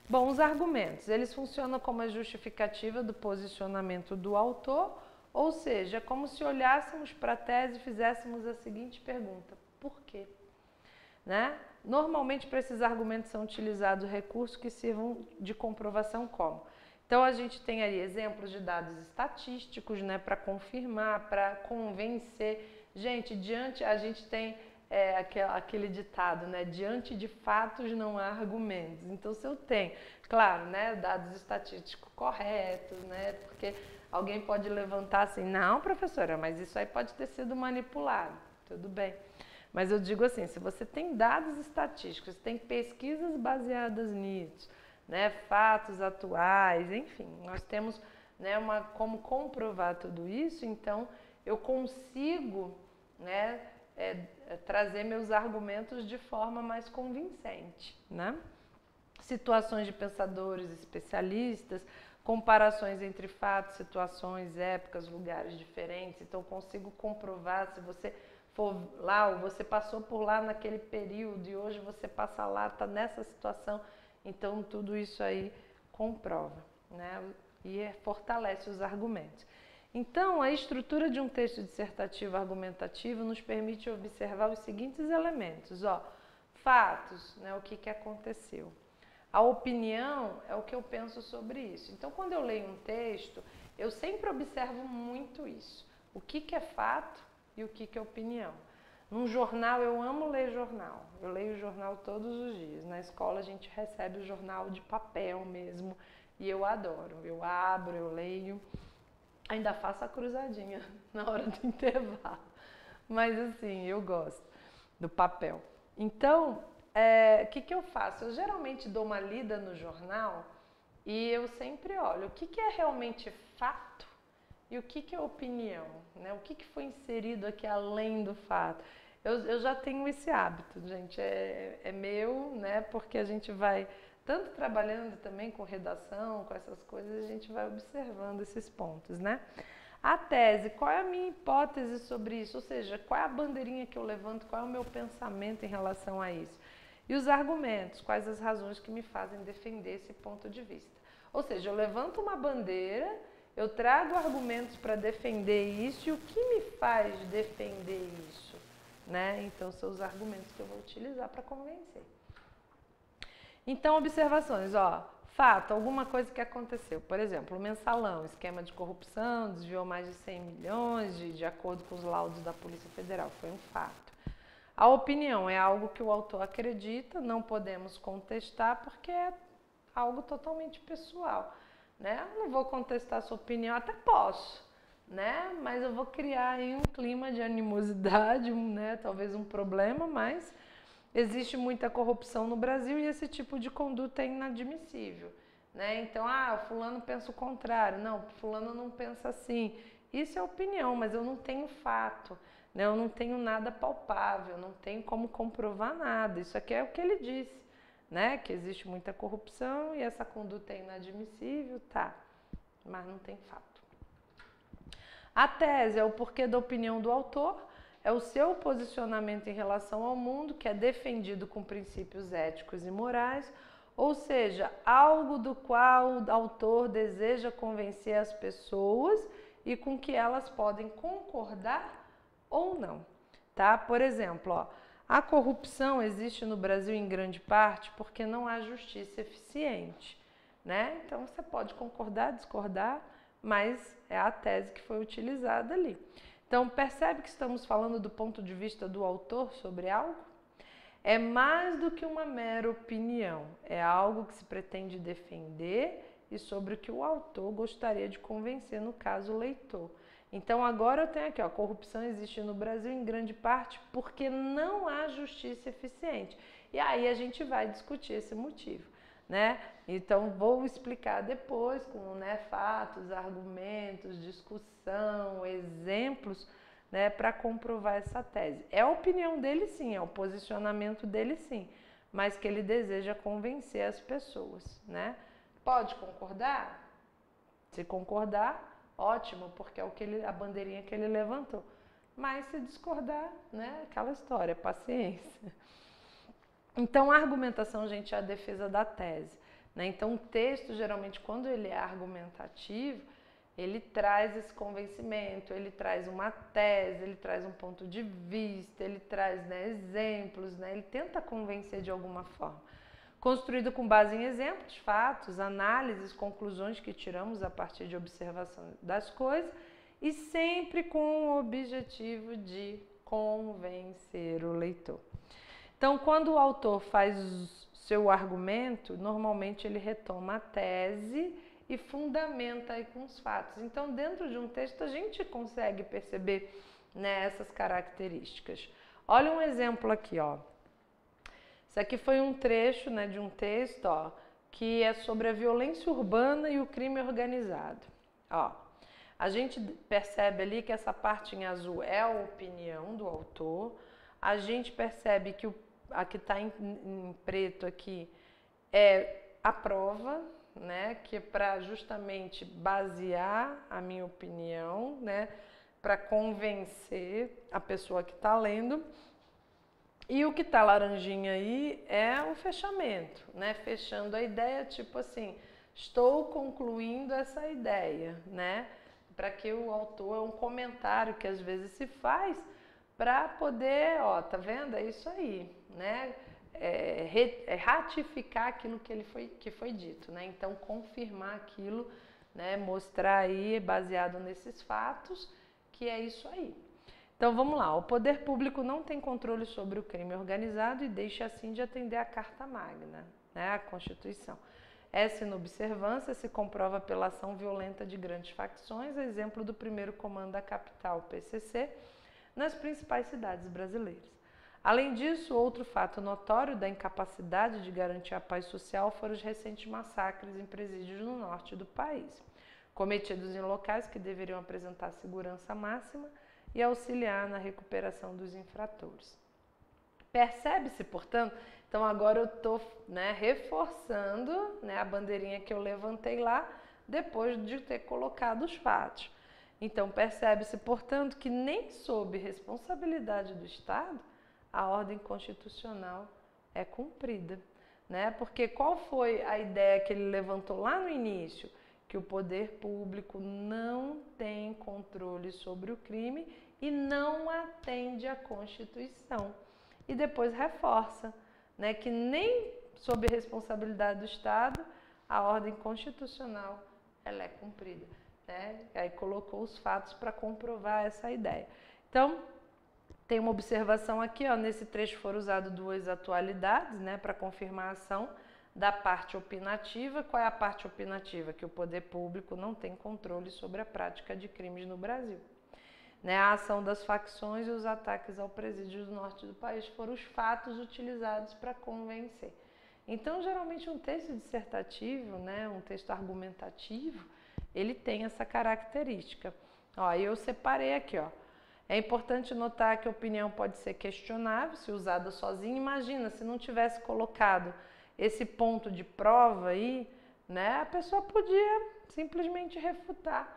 Bom, os argumentos, eles funcionam como a justificativa do posicionamento do autor, ou seja, é como se olhássemos para a tese e fizéssemos a seguinte pergunta: por quê? Né? Normalmente, para esses argumentos são utilizados recursos que sirvam de comprovação como. Então, a gente tem aí exemplos de dados estatísticos, né, para confirmar, para convencer. Gente, a gente tem aquele ditado, né, diante de fatos não há argumentos. Então, se eu tenho, claro, né, dados estatísticos corretos, né, porque alguém pode levantar assim, não, professora, mas isso aí pode ter sido manipulado. Tudo bem. Mas eu digo assim, se você tem dados estatísticos, tem pesquisas baseadas nisso, né, fatos atuais, enfim, nós temos, né, como comprovar tudo isso, então eu consigo, né, trazer meus argumentos de forma mais convincente, né? Situações de pensadores especialistas, comparações entre fatos, situações, épocas, lugares diferentes, então eu consigo comprovar se você for lá, ou você passou por lá naquele período e hoje você passa lá, está nessa situação, então tudo isso aí comprova, né? E fortalece os argumentos. Então, a estrutura de um texto dissertativo argumentativo nos permite observar os seguintes elementos, ó, fatos, né, o que aconteceu. A opinião é o que eu penso sobre isso. Então, quando eu leio um texto, eu sempre observo muito isso. O que é fato e o que é opinião. Num jornal, eu amo ler jornal. Eu leio jornal todos os dias. Na escola, a gente recebe o jornal de papel mesmo. E eu adoro. Eu abro, eu leio. Ainda faço a cruzadinha na hora do intervalo. Mas assim, eu gosto do papel. Então, o que eu faço? Eu geralmente dou uma lida no jornal e eu sempre olho o que é realmente fato e o que é opinião, né? O que foi inserido aqui além do fato. Eu já tenho esse hábito, gente, é meu, né? Porque a gente vai, tanto trabalhando também com redação, com essas coisas, a gente vai observando esses pontos, né? A tese, qual é a minha hipótese sobre isso? Ou seja, qual é a bandeirinha que eu levanto, qual é o meu pensamento em relação a isso? E os argumentos, quais as razões que me fazem defender esse ponto de vista? Ou seja, eu levanto uma bandeira, eu trago argumentos para defender isso, e o que me faz defender isso? Né? Então, são os argumentos que eu vou utilizar para convencer. Então, observações, ó. Fato, alguma coisa que aconteceu. Por exemplo, o mensalão, esquema de corrupção, desviou mais de 100 milhões de acordo com os laudos da Polícia Federal. Foi um fato. A opinião é algo que o autor acredita, não podemos contestar porque é algo totalmente pessoal, né? Eu não vou contestar a sua opinião, até posso, né? Mas eu vou criar aí um clima de animosidade, né? Talvez um problema, mas existe muita corrupção no Brasil e esse tipo de conduta é inadmissível, né? Então, fulano pensa o contrário. Não, fulano não pensa assim. Isso é opinião, mas eu não tenho fato, né? Eu não tenho nada palpável, não tenho como comprovar nada. Isso aqui é o que ele disse, né? Que existe muita corrupção e essa conduta é inadmissível, tá? Mas não tem fato. A tese é o porquê da opinião do autor, é o seu posicionamento em relação ao mundo, que é defendido com princípios éticos e morais, ou seja, algo do qual o autor deseja convencer as pessoas e com que elas podem concordar ou não, tá? Por exemplo, ó, a corrupção existe no Brasil em grande parte porque não há justiça eficiente, né? Então você pode concordar, discordar, mas é a tese que foi utilizada ali. Então, percebe que estamos falando do ponto de vista do autor sobre algo? É mais do que uma mera opinião, é algo que se pretende defender e sobre o que o autor gostaria de convencer, no caso, o leitor. Então, agora eu tenho aqui, ó, a corrupção existe no Brasil em grande parte porque não há justiça eficiente. E aí a gente vai discutir esse motivo, né? Então, vou explicar depois com, né, fatos, argumentos, discussão, exemplos, né, para comprovar essa tese. É a opinião dele sim, é o posicionamento dele sim, mas que ele deseja convencer as pessoas, né? Pode concordar? Se concordar, ótimo, porque é a bandeirinha que ele levantou. Mas se discordar, né? Aquela história, paciência. Então, a argumentação, gente, é a defesa da tese, né? Então, o texto, geralmente, quando ele é argumentativo, ele traz esse convencimento, ele traz uma tese, ele traz um ponto de vista, ele traz, né, exemplos, né? Ele tenta convencer de alguma forma. Construído com base em exemplos, fatos, análises, conclusões que tiramos a partir de observação das coisas e sempre com o objetivo de convencer o leitor. Então, quando o autor faz seu argumento, normalmente ele retoma a tese e fundamenta aí com os fatos. Então, dentro de um texto, a gente consegue perceber, né, essas características. Olha um exemplo aqui, ó. Isso aqui foi um trecho, né, de um texto, ó, que é sobre a violência urbana e o crime organizado. Ó, a gente percebe ali que essa parte em azul é a opinião do autor. A gente percebe que a que está em preto aqui é a prova, né, que é para justamente basear a minha opinião, né, para convencer a pessoa que está lendo. E o que está laranjinha aí é o fechamento, né, fechando a ideia, tipo assim, estou concluindo essa ideia, né, para que o autor, é um comentário que às vezes se faz para poder, ó, tá vendo? É isso aí, né? Ratificar aquilo que foi dito, né? Então, confirmar aquilo, né? Mostrar aí, baseado nesses fatos, que é isso aí. Então, vamos lá. O poder público não tem controle sobre o crime organizado e deixa assim de atender à Carta Magna, né? A Constituição. Essa inobservância se comprova pela ação violenta de grandes facções, a exemplo do primeiro comando da capital, PCC, nas principais cidades brasileiras. Além disso, outro fato notório da incapacidade de garantir a paz social foram os recentes massacres em presídios no norte do país, cometidos em locais que deveriam apresentar segurança máxima e auxiliar na recuperação dos infratores. Percebe-se, portanto, então agora eu estou, né, reforçando, né, a bandeirinha que eu levantei lá, depois de ter colocado os fatos. Então, percebe-se, portanto, que nem sob responsabilidade do Estado a ordem constitucional é cumprida, né? Porque qual foi a ideia que ele levantou lá no início? Que o poder público não tem controle sobre o crime e não atende à Constituição. E depois reforça, né, que nem sob responsabilidade do Estado a ordem constitucional ela é cumprida. Né? Aí colocou os fatos para comprovar essa ideia. Então, tem uma observação aqui, ó, nesse trecho foram usadas duas atualidades, né, para confirmar a ação da parte opinativa. Qual é a parte opinativa? Que o poder público não tem controle sobre a prática de crimes no Brasil. Né, a ação das facções e os ataques ao presídio do norte do país foram os fatos utilizados para convencer. Então, geralmente, um texto dissertativo, né, um texto argumentativo, ele tem essa característica. Ó, eu separei aqui, ó. É importante notar que a opinião pode ser questionável se usada sozinha. Imagina, se não tivesse colocado esse ponto de prova aí, né, a pessoa podia simplesmente refutar,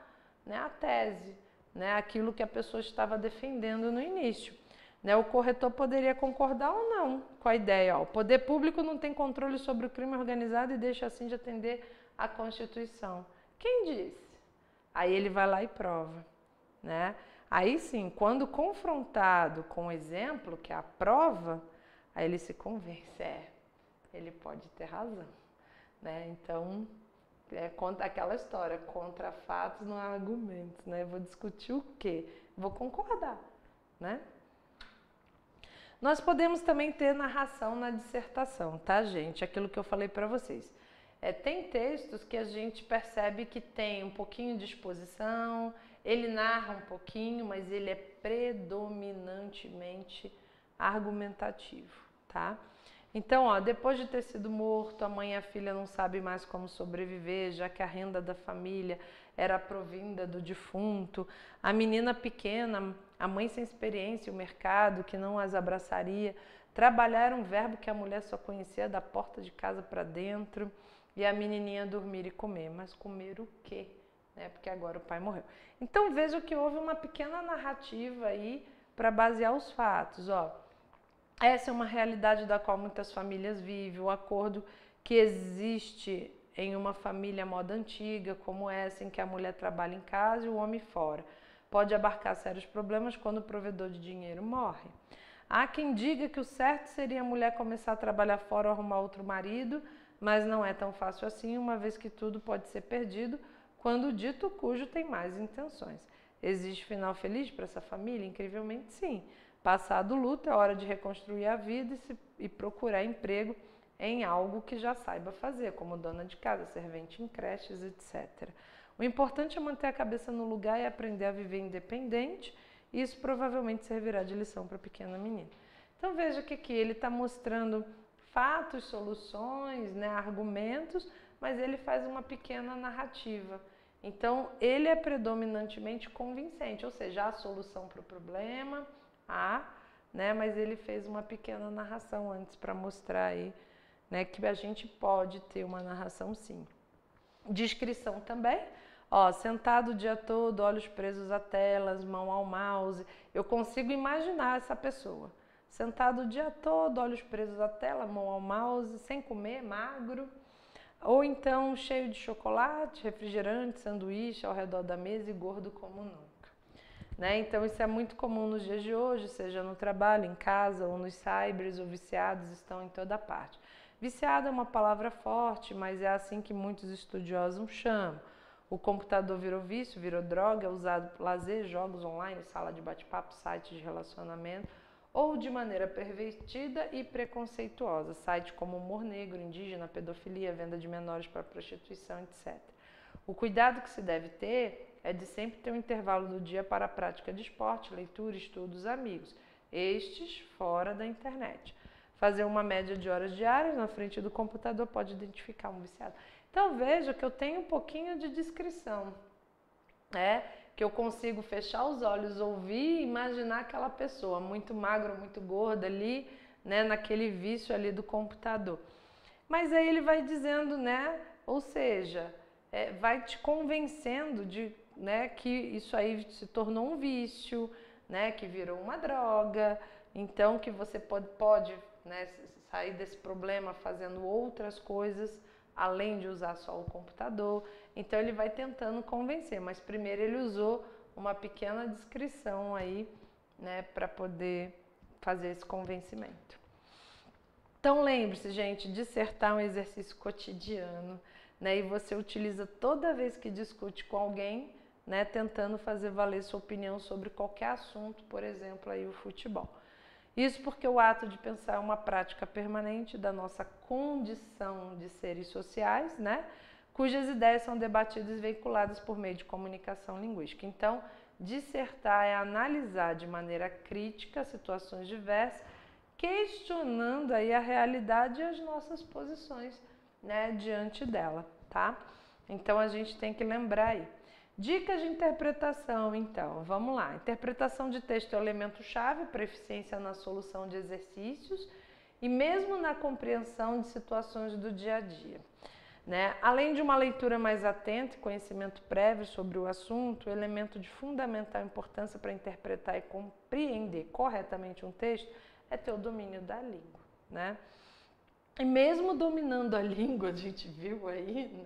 né, a tese, né, aquilo que a pessoa estava defendendo no início. Né, o corretor poderia concordar ou não com a ideia. Ó, o poder público não tem controle sobre o crime organizado e deixa assim de atender à Constituição. Quem disse? Aí ele vai lá e prova, né? Aí sim, quando confrontado com o exemplo, que é a prova, aí ele se convence, ele pode ter razão, né? Então, conta aquela história, contra fatos não há argumentos, né? Vou discutir o quê? Vou concordar, né? Nós podemos também ter narração na dissertação, tá, gente? Aquilo que eu falei para vocês. Tem textos que a gente percebe que tem um pouquinho de exposição, ele narra um pouquinho, mas ele é predominantemente argumentativo, tá? Então, ó, depois de ter sido morto, a mãe e a filha não sabem mais como sobreviver, já que a renda da família era provinda do defunto. A menina pequena, a mãe sem experiência, o mercado que não as abraçaria, Trabalhar era um verbo que a mulher só conhecia da porta de casa para dentro, e a menininha dormir e comer. Mas comer o quê? Porque agora o pai morreu. Então veja que houve uma pequena narrativa aí para basear os fatos. Essa é uma realidade da qual muitas famílias vivem, o acordo que existe em uma família moda antiga, como essa, em que a mulher trabalha em casa e o homem fora. Pode abarcar sérios problemas quando o provedor de dinheiro morre. Há quem diga que o certo seria a mulher começar a trabalhar fora ou arrumar outro marido, mas não é tão fácil assim, uma vez que tudo pode ser perdido quando o dito cujo tem mais intenções. Existe final feliz para essa família? Incrivelmente sim. Passado o luto, é hora de reconstruir a vida e procurar emprego em algo que já saiba fazer, como dona de casa, servente em creches, etc. O importante é manter a cabeça no lugar e aprender a viver independente. Isso provavelmente servirá de lição para a pequena menina. Então veja que aqui ele está mostrando fatos, soluções, argumentos, mas ele faz uma pequena narrativa. Então ele é predominantemente convincente, ou seja, há solução para o problema, mas ele fez uma pequena narração antes para mostrar aí, que a gente pode ter uma narração sim. Descrição também. Sentado o dia todo, olhos presos a telas, mão ao mouse. Eu consigo imaginar essa pessoa. Sentado o dia todo, olhos presos à tela, mão ao mouse, sem comer, magro. Ou então cheio de chocolate, refrigerante, sanduíche ao redor da mesa e gordo como nunca. Então isso é muito comum nos dias de hoje, seja no trabalho, em casa ou nos cybers, ou viciados estão em toda parte. Viciado é uma palavra forte, mas é assim que muitos estudiosos chamam. O computador virou vício, virou droga, é usado para lazer, jogos online, sala de bate-papo, sites de relacionamento, ou de maneira pervertida e preconceituosa, sites como humor negro, indígena, pedofilia, venda de menores para prostituição, etc. O cuidado que se deve ter é de sempre ter um intervalo do dia para a prática de esporte, leitura, estudos, amigos, estes fora da internet. Fazer uma média de horas diárias na frente do computador pode identificar um viciado. Então veja que eu tenho um pouquinho de descrição, que eu consigo fechar os olhos, ouvir e imaginar aquela pessoa muito magra, muito gorda ali, naquele vício ali do computador. Mas aí ele vai dizendo, ou seja, vai te convencendo de, que isso aí se tornou um vício, que virou uma droga, então que você pode sair desse problema fazendo outras coisas, além de usar só o computador. Então ele vai tentando convencer, mas primeiro ele usou uma pequena descrição aí, para poder fazer esse convencimento. Então lembre-se, gente, dissertar é um exercício cotidiano, e você utiliza toda vez que discute com alguém, tentando fazer valer sua opinião sobre qualquer assunto, por exemplo, aí o futebol. Isso porque o ato de pensar é uma prática permanente da nossa condição de seres sociais, cujas ideias são debatidas e veiculadas por meio de comunicação linguística. Então, dissertar é analisar de maneira crítica situações diversas, questionando aí a realidade e as nossas posições, diante dela, tá? Então, a gente tem que lembrar aí. Dicas de interpretação, então, vamos lá. Interpretação de texto é o elemento-chave para eficiência na solução de exercícios e mesmo na compreensão de situações do dia a dia. Além de uma leitura mais atenta e conhecimento prévio sobre o assunto, o elemento de fundamental importância para interpretar e compreender corretamente um texto é ter o domínio da língua, E mesmo dominando a língua, a gente viu aí,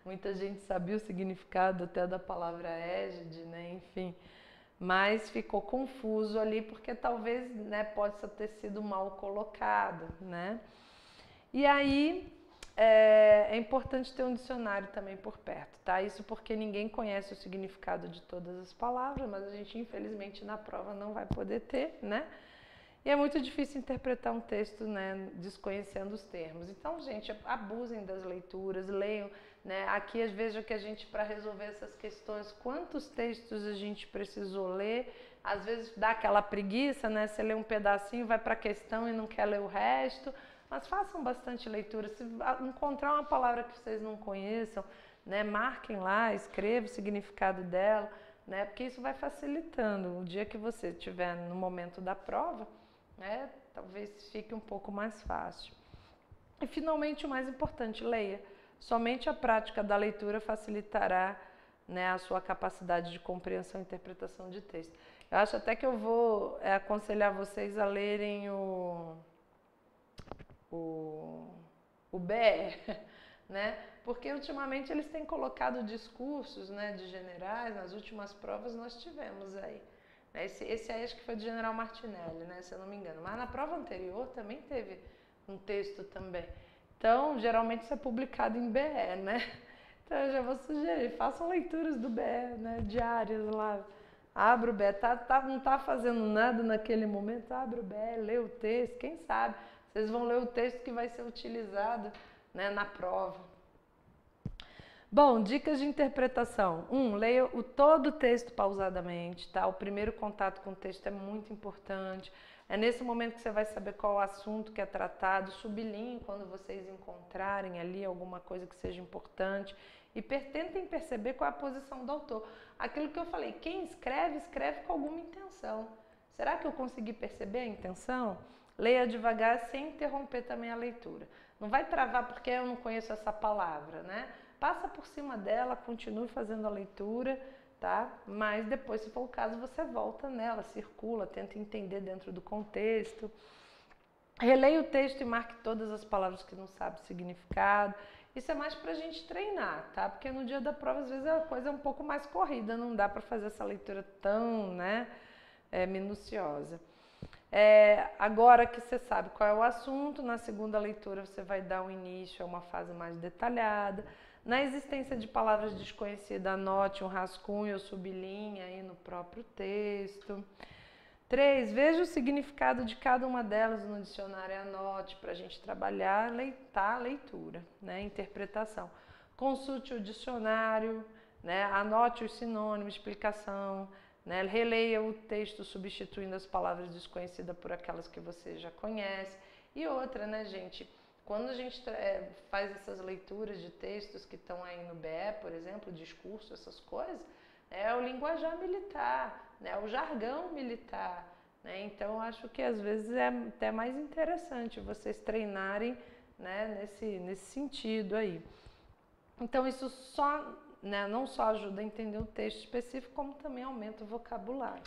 muita gente sabia o significado até da palavra égide, enfim, mas ficou confuso ali porque talvez, possa ter sido mal colocado, E aí é importante ter um dicionário também por perto, tá? Isso porque ninguém conhece o significado de todas as palavras, mas a gente infelizmente na prova não vai poder ter, E é muito difícil interpretar um texto, desconhecendo os termos. Então, gente, abusem das leituras, leiam, Aqui, às vezes, que a gente, para resolver essas questões, quantos textos a gente precisou ler, às vezes dá aquela preguiça, Você lê um pedacinho, vai para a questão e não quer ler o resto, mas façam bastante leitura. Se encontrar uma palavra que vocês não conheçam, marquem lá, escrevam o significado dela, Porque isso vai facilitando. O dia que você estiver no momento da prova, né? Talvez fique um pouco mais fácil. E finalmente, o mais importante, leia. Somente a prática da leitura facilitará, né, a sua capacidade de compreensão e interpretação de texto. Eu acho até que eu vou aconselhar vocês a lerem o BE, né? Porque ultimamente eles têm colocado discursos, né, de generais. Nas últimas provas nós tivemos aí. Esse aí acho que foi do general Martinelli, né, se eu não me engano. Mas na prova anterior também teve um texto também. Então, geralmente isso é publicado em BE, né? Então eu já vou sugerir, façam leituras do BE, né, diárias lá. Abra o BE, não está fazendo nada naquele momento, abre o BE, lê o texto, quem sabe vocês vão ler o texto que vai ser utilizado, né, na prova. Bom, dicas de interpretação. Leia todo o texto pausadamente, tá? O primeiro contato com o texto é muito importante. É nesse momento que você vai saber qual o assunto que é tratado. Sublinhe quando vocês encontrarem ali alguma coisa que seja importante. E tentem perceber qual é a posição do autor. Aquilo que eu falei, quem escreve, escreve com alguma intenção. Será que eu consegui perceber a intenção? Leia devagar sem interromper também a leitura. Não vai travar porque eu não conheço essa palavra, né? Passa por cima dela, continue fazendo a leitura, tá? Mas depois, se for o caso, você volta nela, circula, tenta entender dentro do contexto. Releia o texto e marque todas as palavras que não sabe o significado. Isso é mais pra gente treinar, tá? Porque no dia da prova, às vezes, a coisa é um pouco mais corrida, não dá para fazer essa leitura tão, né, minuciosa. Agora que você sabe qual é o assunto, na segunda leitura você vai dar um início a uma fase mais detalhada. Na existência de palavras desconhecidas, anote um rascunho ou sublinhe aí no próprio texto. 3. Veja o significado de cada uma delas no dicionário e anote para a gente trabalhar a leitura, né? Interpretação. Consulte o dicionário, né? Anote os sinônimos, explicação, né? Releia o texto substituindo as palavras desconhecidas por aquelas que você já conhece. E outra, né, gente? Quando a gente faz essas leituras de textos que estão aí no BE, por exemplo, discurso, essas coisas, é o linguajar militar, né, o jargão militar, né? Então, acho que às vezes é até mais interessante vocês treinarem, né, nesse sentido aí. Então, isso não só ajuda a entender o texto específico, como também aumenta o vocabulário.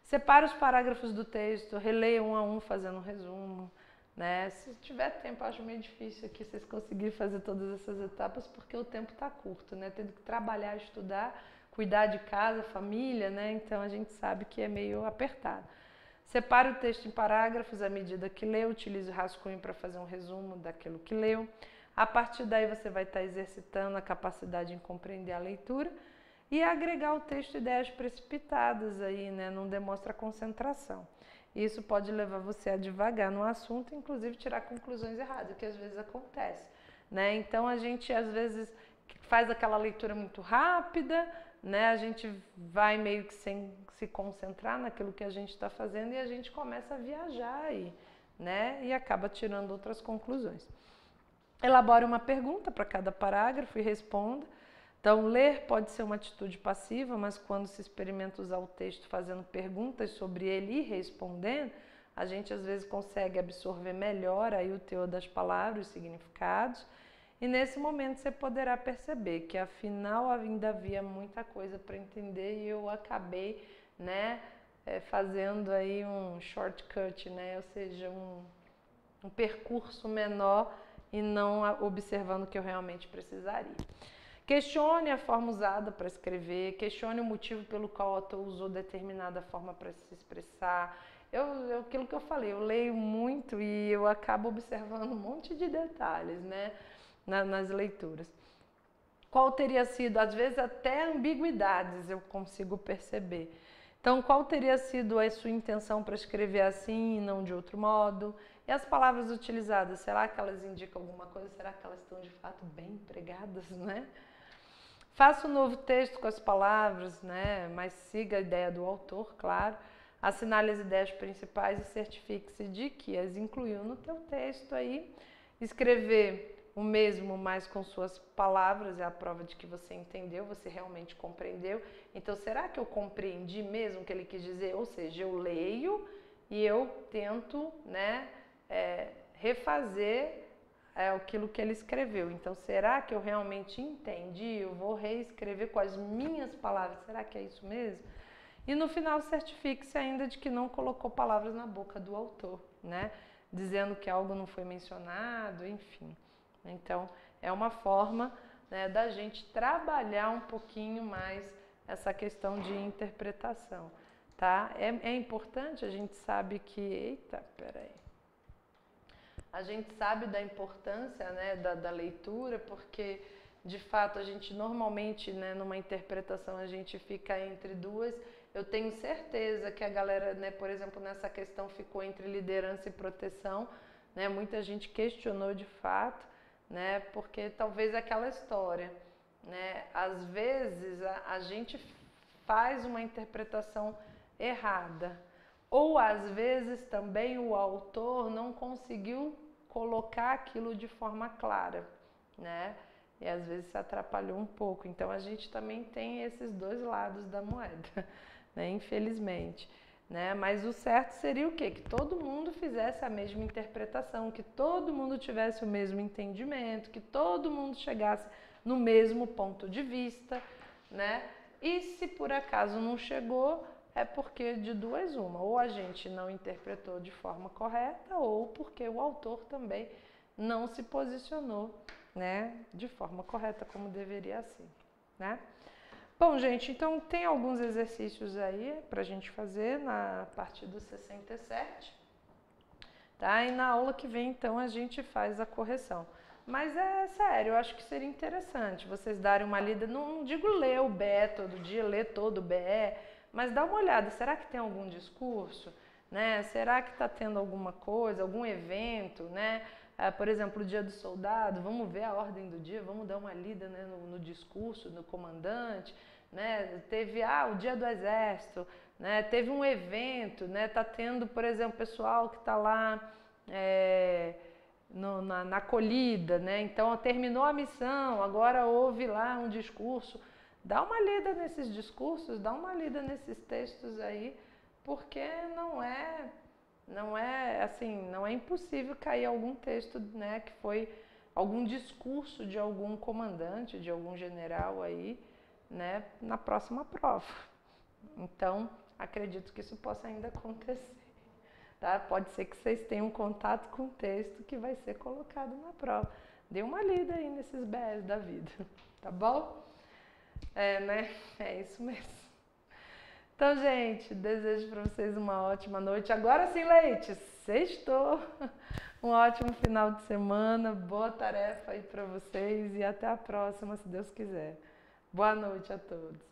Separe os parágrafos do texto, releia um a um fazendo um resumo. Né? Se tiver tempo, acho meio difícil aqui vocês conseguirem fazer todas essas etapas, porque o tempo está curto, né? Tendo que trabalhar, estudar, cuidar de casa, família, né? Então a gente sabe que é meio apertado. Separe o texto em parágrafos à medida que lê, utilize o rascunho para fazer um resumo daquilo que leu. A partir daí você vai estar exercitando a capacidade em compreender a leitura e agregar ao texto ideias precipitadas aí, né? Não demonstra concentração. Isso pode levar você a devagar no assunto, inclusive tirar conclusões erradas, que às vezes acontece, né? Então a gente às vezes faz aquela leitura muito rápida, né? A gente vai meio que sem se concentrar naquilo que a gente está fazendo e a gente começa a viajar aí, né? E acaba tirando outras conclusões. Elabore uma pergunta para cada parágrafo e responda. Então, ler pode ser uma atitude passiva, mas quando se experimenta usar o texto fazendo perguntas sobre ele e respondendo, a gente às vezes consegue absorver melhor aí o teor das palavras, os significados, e nesse momento você poderá perceber que afinal ainda havia muita coisa para entender e eu acabei, né, fazendo aí um shortcut, né, ou seja, um percurso menor e não observando o que eu realmente precisaria. Questione a forma usada para escrever, questione o motivo pelo qual o autor usou determinada forma para se expressar. Aquilo que eu falei, eu leio muito e eu acabo observando um monte de detalhes, né, nas leituras. Qual teria sido, às vezes até ambiguidades eu consigo perceber. Então, qual teria sido a sua intenção para escrever assim e não de outro modo? E as palavras utilizadas, será que elas indicam alguma coisa? Será que elas estão de fato bem empregadas, né? Faça um novo texto com as palavras, né? Mas siga a ideia do autor, claro. Assinale as ideias principais e certifique-se de que as incluiu no teu texto aí. Escrever o mesmo, mas com suas palavras, é a prova de que você entendeu, você realmente compreendeu. Então, será que eu compreendi mesmo o que ele quis dizer? Ou seja, eu leio e eu tento, né, refazer aquilo que ele escreveu. Então, será que eu realmente entendi? Eu vou reescrever com as minhas palavras. Será que é isso mesmo? E no final certifique-se ainda de que não colocou palavras na boca do autor, né? Dizendo que algo não foi mencionado, enfim. Então, é uma forma, né, da gente trabalhar um pouquinho mais essa questão de interpretação, tá? É importante, a gente sabe que... Eita, peraí. A gente sabe da importância, né, da leitura, porque, de fato, a gente normalmente, né, numa interpretação, a gente fica entre duas. Eu tenho certeza que a galera, né, por exemplo, nessa questão ficou entre liderança e proteção, né? Muita gente questionou de fato, né? Porque talvez aquela história, né? Às vezes a gente faz uma interpretação errada, ou às vezes também o autor não conseguiu colocar aquilo de forma clara, né? E às vezes se atrapalhou um pouco. Então a gente também tem esses dois lados da moeda, né? Infelizmente, né? Mas o certo seria o quê? Que todo mundo fizesse a mesma interpretação, que todo mundo tivesse o mesmo entendimento, que todo mundo chegasse no mesmo ponto de vista, né? E se por acaso não chegou, é porque de duas uma, ou a gente não interpretou de forma correta, ou porque o autor também não se posicionou, né, de forma correta como deveria ser, né? Bom, gente, então tem alguns exercícios aí pra gente fazer na partir do 67, tá? E na aula que vem, então, a gente faz a correção. Mas é sério, eu acho que seria interessante vocês darem uma lida, não digo ler o BE todo dia, ler todo o BE, mas dá uma olhada, será que tem algum discurso, né? Será que está tendo alguma coisa, algum evento, né? Por exemplo, o Dia do Soldado, vamos ver a ordem do dia, vamos dar uma lida, né, no discurso do comandante, né? Teve o Dia do Exército, né? Teve um evento, né? Tá tendo, por exemplo, pessoal que está lá na acolhida, né? Então terminou a missão, agora houve lá um discurso. Dá uma lida nesses discursos, dá uma lida nesses textos aí, porque não é assim, não é impossível cair algum texto, né, que foi algum discurso de algum comandante, de algum general aí, né, na próxima prova. Então, acredito que isso possa ainda acontecer, tá? Pode ser que vocês tenham contato com o texto que vai ser colocado na prova. Dê uma lida aí nesses BS da vida, tá bom? Né? É isso mesmo. Então, gente, desejo para vocês uma ótima noite. Agora sim, Leite, sextou. Um ótimo final de semana, boa tarefa aí para vocês e até a próxima, se Deus quiser. Boa noite a todos.